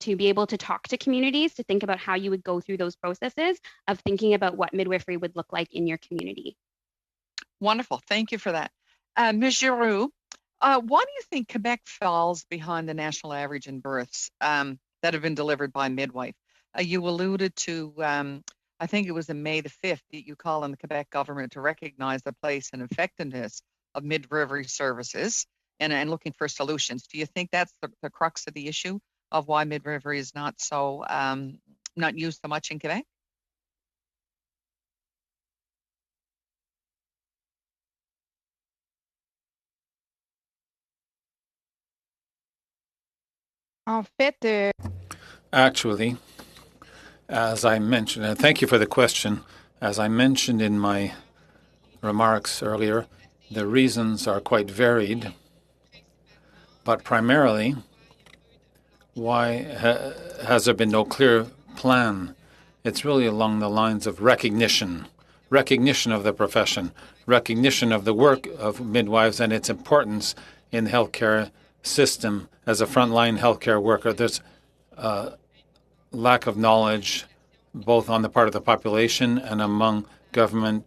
be able to talk to communities, to think about how you would go through those processes of thinking about what midwifery would look like in your community. Wonderful. Thank you for that. Ms. Giroux, why do you think Quebec falls behind the national average in births that have been delivered by midwife? You alluded to, I think it was in May the 5th, that you call on the Quebec government to recognize the place and effectiveness of midwifery services and looking for solutions. Do you think that's the crux of the issue of why midwifery is not used so much in Quebec? Actually, as I mentioned, and thank you for the question, as I mentioned in my remarks earlier, the reasons are quite varied, but primarily, why has there been no clear plan? It's really along the lines of recognition of the profession, recognition of the work of midwives and its importance in the healthcare system as a frontline healthcare worker. There's lack of knowledge both on the part of the population and among government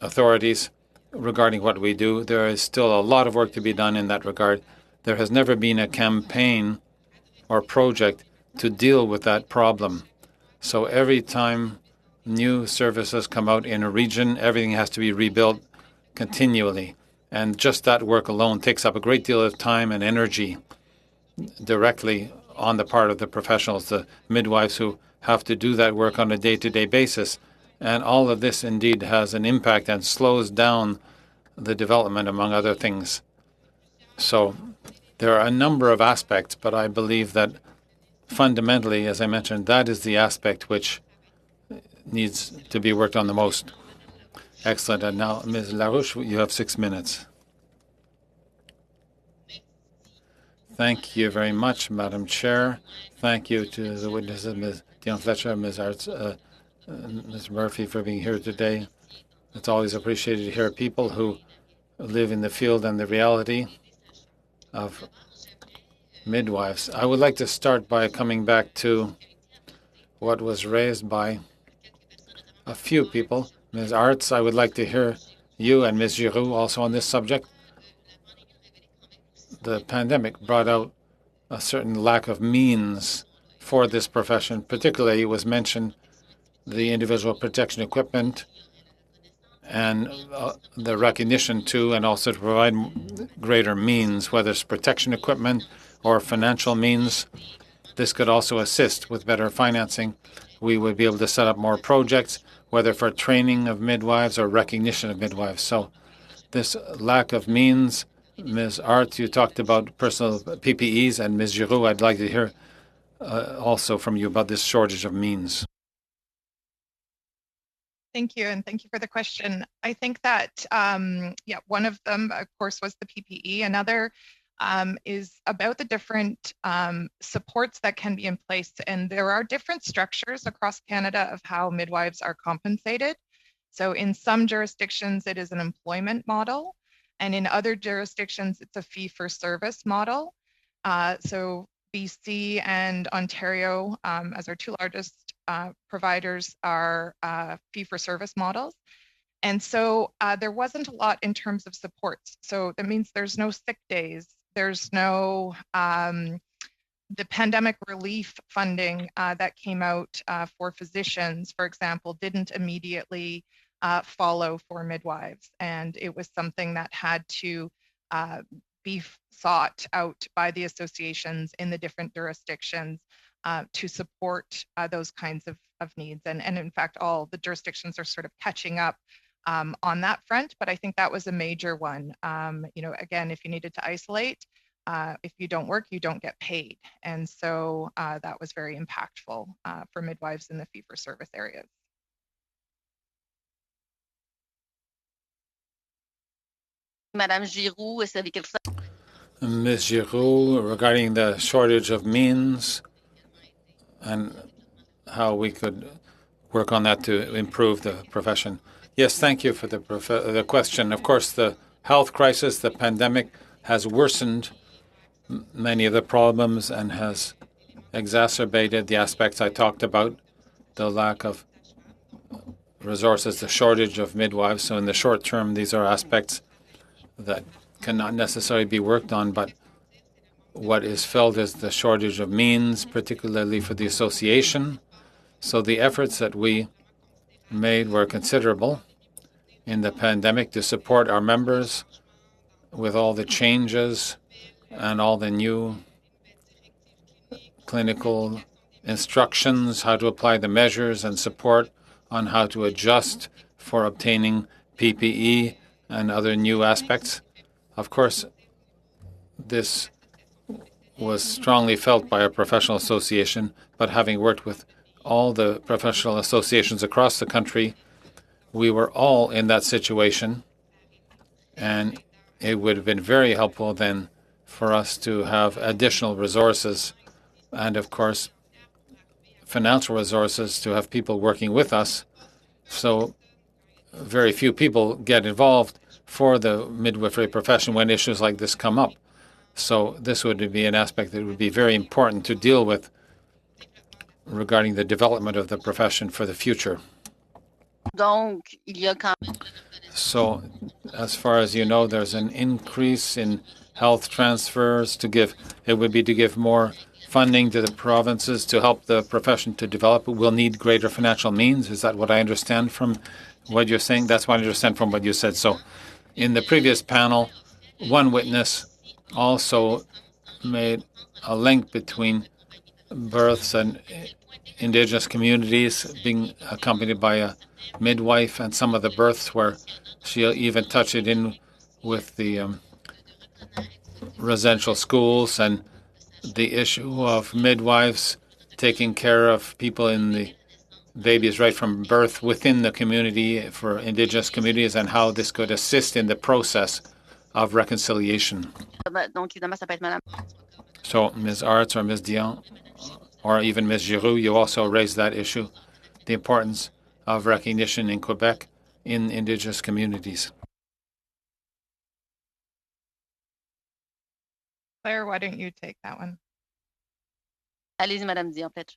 authorities regarding what we do. There is still a lot of work to be done in that regard. There has never been a campaign or project to deal with that problem. So every time new services come out in a region, everything has to be rebuilt continually. And just that work alone takes up a great deal of time and energy directly on the part of the professionals, the midwives who have to do that work on a day-to-day basis. And all of this indeed has an impact and slows down the development, among other things. So there are a number of aspects, but I believe that fundamentally, as I mentioned, that is the aspect which needs to be worked on the most. Excellent. And now, Ms. Larouche, you have 6 minutes. Thank you very much, Madam Chair. Thank you to the witnesses, Ms. Dion Fletcher, Ms. Arts, Ms. Murphy, for being here today. It's always appreciated to hear people who live in the field and the reality. of midwives. I would like to start by coming back to what was raised by a few people. Ms. Arts, I would like to hear you and Ms. Giroux also on this subject. The pandemic brought out a certain lack of means for this profession. Particularly, it was mentioned the individual protection equipment and the recognition to, and also to provide greater means, whether it's protection equipment or financial means. This could also assist with better financing. We would be able to set up more projects, whether for training of midwives or recognition of midwives. So this lack of means, Ms. Art, you talked about personal PPEs, and Ms. Giroux, I'd like to hear also from you about this shortage of means. Thank you, and thank you for the question. I think that, one of them, of course, was the PPE. Another is about the different supports that can be in place. And there are different structures across Canada of how midwives are compensated. So in some jurisdictions, it is an employment model. And in other jurisdictions, it's a fee-for-service model. So BC and Ontario, as our two largest providers, are fee-for-service models. And so there wasn't a lot in terms of supports. So that means there's no sick days. There's no the pandemic relief funding that came out for physicians, for example, didn't immediately follow for midwives. And it was something that had to be sought out by the associations in the different jurisdictions to support those kinds of needs. And in fact, all the jurisdictions are sort of catching up on that front, but I think that was a major one. Again, if you needed to isolate, if you don't work, you don't get paid. And so that was very impactful for midwives in the fee-for-service areas. Madame Giroux, est-ce que quelque chose? Ms. Giroux, regarding the shortage of means and how we could work on that to improve the profession. Yes, thank you for the question. Of course, the health crisis, the pandemic, has worsened many of the problems and has exacerbated the aspects I talked about, the lack of resources, the shortage of midwives. So in the short term, these are aspects that cannot necessarily be worked on, but what is felt is the shortage of means, particularly for the association. So the efforts that we made were considerable in the pandemic to support our members with all the changes and all the new clinical instructions, how to apply the measures and support on how to adjust for obtaining PPE and other new aspects. Of course, this was strongly felt by our professional association, but having worked with all the professional associations across the country, we were all in that situation, and it would have been very helpful then for us to have additional resources and, of course, financial resources to have people working with us. So very few people get involved for the midwifery profession when issues like this come up. So this would be an aspect that would be very important to deal with regarding the development of the profession for the future. So as far as you know, there's an increase in health transfers to give. It would be to give more funding to the provinces to help the profession to develop. We'll need greater financial means. Is that what I understand from what you're saying? That's what I understand from what you said. So in the previous panel, one witness also made a link between births and Indigenous communities being accompanied by a midwife, and some of the births where she even touched it in with the residential schools and the issue of midwives taking care of people in the babies right from birth within the community for Indigenous communities, and how this could assist in the process of reconciliation. So Ms. Arts or Ms. Dion or even Ms. Giroux, you also raised that issue, the importance of recognition in Quebec in Indigenous communities. Claire, why don't you take that one? Allez-y, Madame Dion-Fletcher.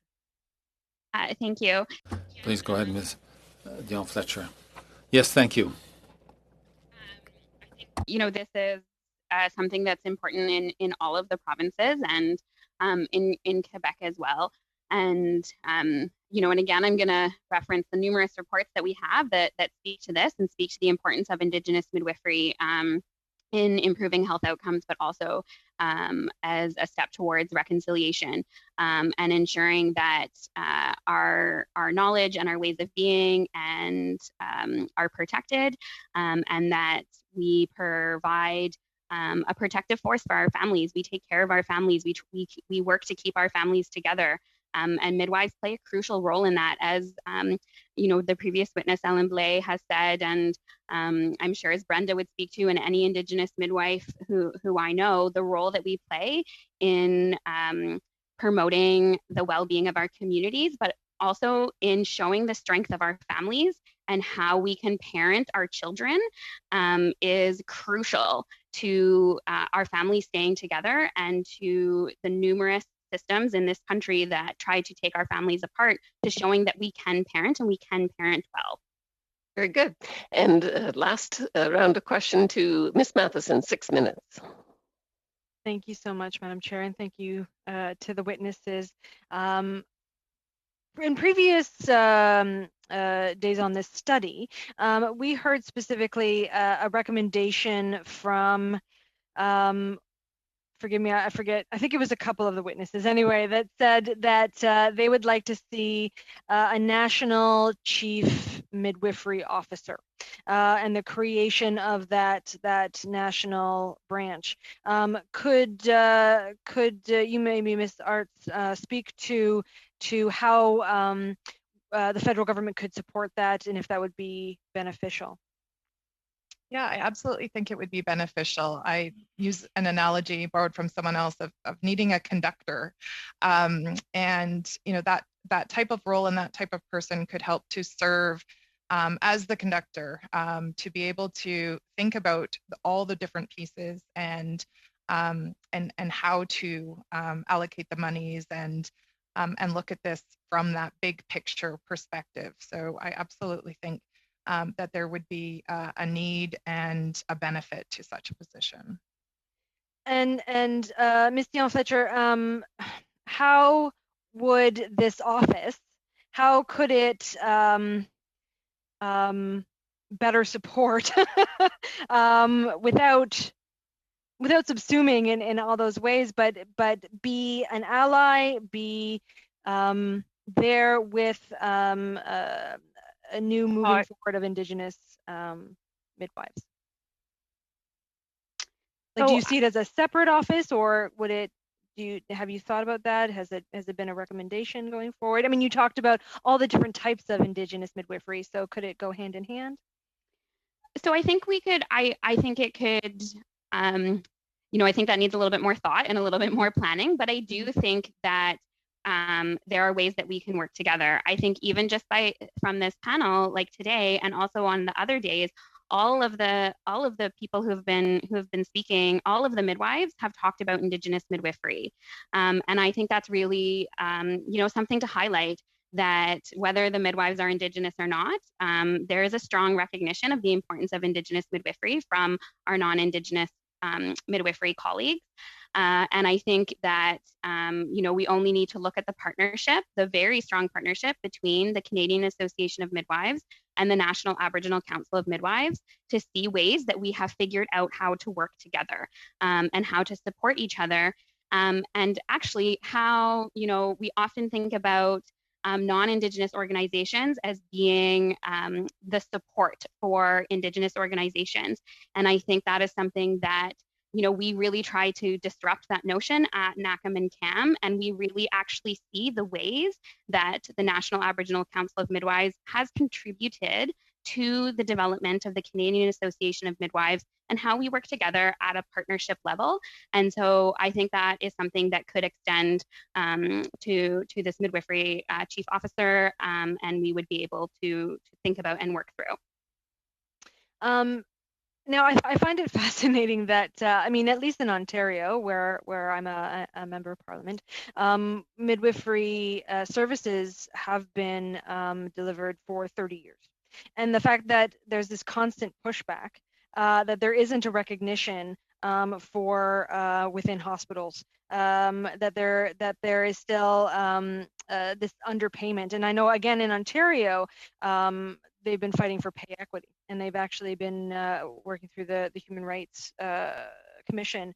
Thank you. Please go ahead, Ms. Dion-Fletcher. Yes, thank you. You know, this is something that's important in all of the provinces and in Quebec as well. And, you know, and again, I'm going to reference the numerous reports that we have that speak to this and speak to the importance of Indigenous midwifery in improving health outcomes, but also as a step towards reconciliation and ensuring that our knowledge and our ways of being and are protected, and that we provide a protective force for our families. We take care of our families. We work to keep our families together. And midwives play a crucial role in that, as you know, the previous witness, Ellen Blais, has said, and I'm sure as Brenda would speak to, and any Indigenous midwife who I know, the role that we play in promoting the well-being of our communities, but also in showing the strength of our families and how we can parent our children is crucial to our families staying together and to the numerous systems in this country that try to take our families apart, to showing that we can parent and we can parent well. Very good. And last round of question to Ms. Matheson, 6 minutes. Thank you so much, Madam Chair, and thank you to the witnesses. In previous days on this study, we heard specifically a recommendation from forgive me, I forget, I think it was a couple of the witnesses anyway, that said that they would like to see a national chief midwifery officer and the creation of that national branch. Could you maybe, Ms. Arts, speak to how the federal government could support that and if that would be beneficial? Yeah, I absolutely think it would be beneficial. I use an analogy borrowed from someone else of needing a conductor. And, you know, that type of role and that type of person could help to serve as the conductor, to be able to think about all the different pieces and how to allocate the monies and look at this from that big picture perspective. So I absolutely think that there would be a need and a benefit to such a position. And Ms. Dion-Fletcher, how would this office, how could it better support without subsuming in all those ways, but be an ally, be there with a new moving forward of Indigenous midwives? Like, do you see it as a separate office, or would it? Have you thought about that? Has it been a recommendation going forward? I mean, you talked about all the different types of Indigenous midwifery, so could it go hand in hand? So I think we could. I think it could. You know, I think that needs a little bit more thought and a little bit more planning. But I do think that there are ways that we can work together. I think even just from this panel, like today, and also on the other days, all of the people who have been speaking, all of the midwives have talked about Indigenous midwifery, and I think that's really you know, something to highlight, that whether the midwives are Indigenous or not, there is a strong recognition of the importance of Indigenous midwifery from our non-Indigenous midwifery colleagues. And I think that, you know, we only need to look at the partnership, the very strong partnership between the Canadian Association of Midwives and the National Aboriginal Council of Midwives to see ways that we have figured out how to work together and how to support each other. And actually how, you know, we often think about non-Indigenous organizations as being the support for Indigenous organizations. And I think that is something that, you know, we really try to disrupt that notion at NACAM and CAM, and we really actually see the ways that the National Aboriginal Council of Midwives has contributed to the development of the Canadian Association of Midwives and how we work together at a partnership level. And so I think that is something that could extend to this midwifery chief officer, and we would be able to think about and work through. Now, I find it fascinating that, I mean, at least in Ontario, where I'm a member of parliament, midwifery services have been delivered for 30 years. And the fact that there's this constant pushback, that there isn't a recognition for within hospitals, that there is still this underpayment. And I know, again, in Ontario, they've been fighting for pay equity, and they've actually been working through the Human Rights Commission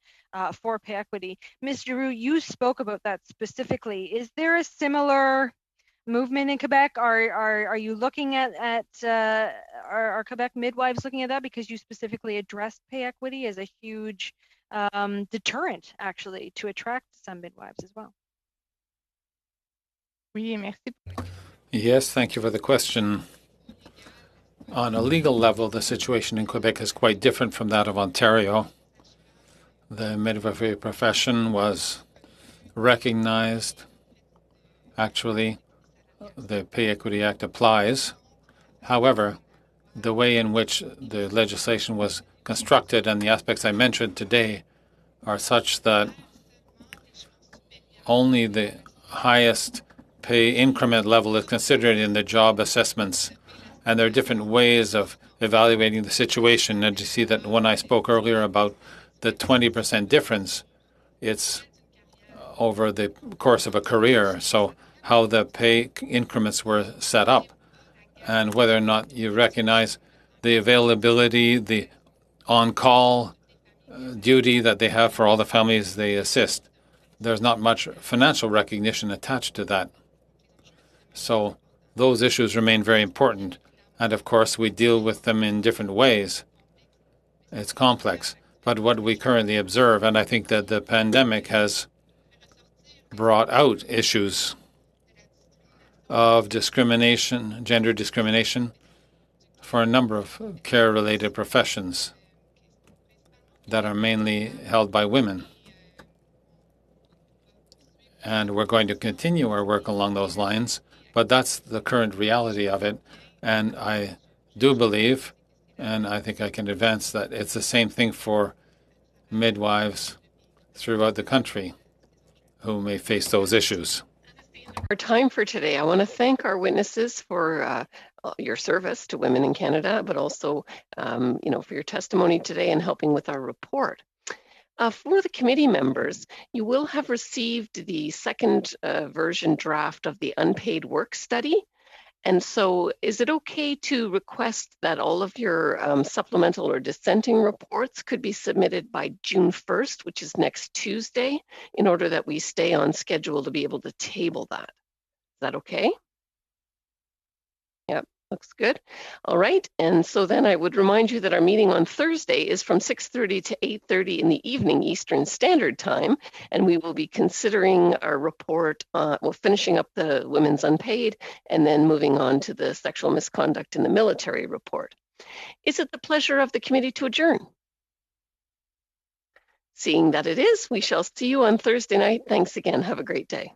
for pay equity. Ms. Giroux, you spoke about that specifically. Is there a similar movement in Quebec? Are you looking at are Quebec midwives looking at that, because you specifically addressed pay equity as a huge deterrent, actually, to attract some midwives as well? Oui, merci. Yes, thank you for the question. On a legal level, the situation in Quebec is quite different from that of Ontario. The midwifery profession was recognized. Actually, the Pay Equity Act applies. However, the way in which the legislation was constructed and the aspects I mentioned today are such that only the highest pay increment level is considered in the job assessments. And there are different ways of evaluating the situation. And you see that when I spoke earlier about the 20% difference, it's over the course of a career. So how the pay increments were set up and whether or not you recognize the availability, the on-call duty that they have for all the families they assist. There's not much financial recognition attached to that. So those issues remain very important. And of course, we deal with them in different ways. It's complex. But what we currently observe, and I think that the pandemic has brought out issues of discrimination, gender discrimination, for a number of care-related professions that are mainly held by women. And we're going to continue our work along those lines, but that's the current reality of it. And I do believe, and I think I can advance, that it's the same thing for midwives throughout the country who may face those issues. Our time for today. I want to thank our witnesses for your service to women in Canada, but also, for your testimony today and helping with our report. For the committee members, you will have received the second version draft of the unpaid work study. And so is it okay to request that all of your supplemental or dissenting reports could be submitted by June 1st, which is next Tuesday, in order that we stay on schedule to be able to table that? Is that okay? Yep. Looks good. All right. And so then I would remind you that our meeting on Thursday is from 6:30 to 8:30 in the evening Eastern Standard Time. And we will be considering our report, finishing up the women's unpaid and then moving on to the sexual misconduct in the military report. Is it the pleasure of the committee to adjourn? Seeing that it is, we shall see you on Thursday night. Thanks again. Have a great day.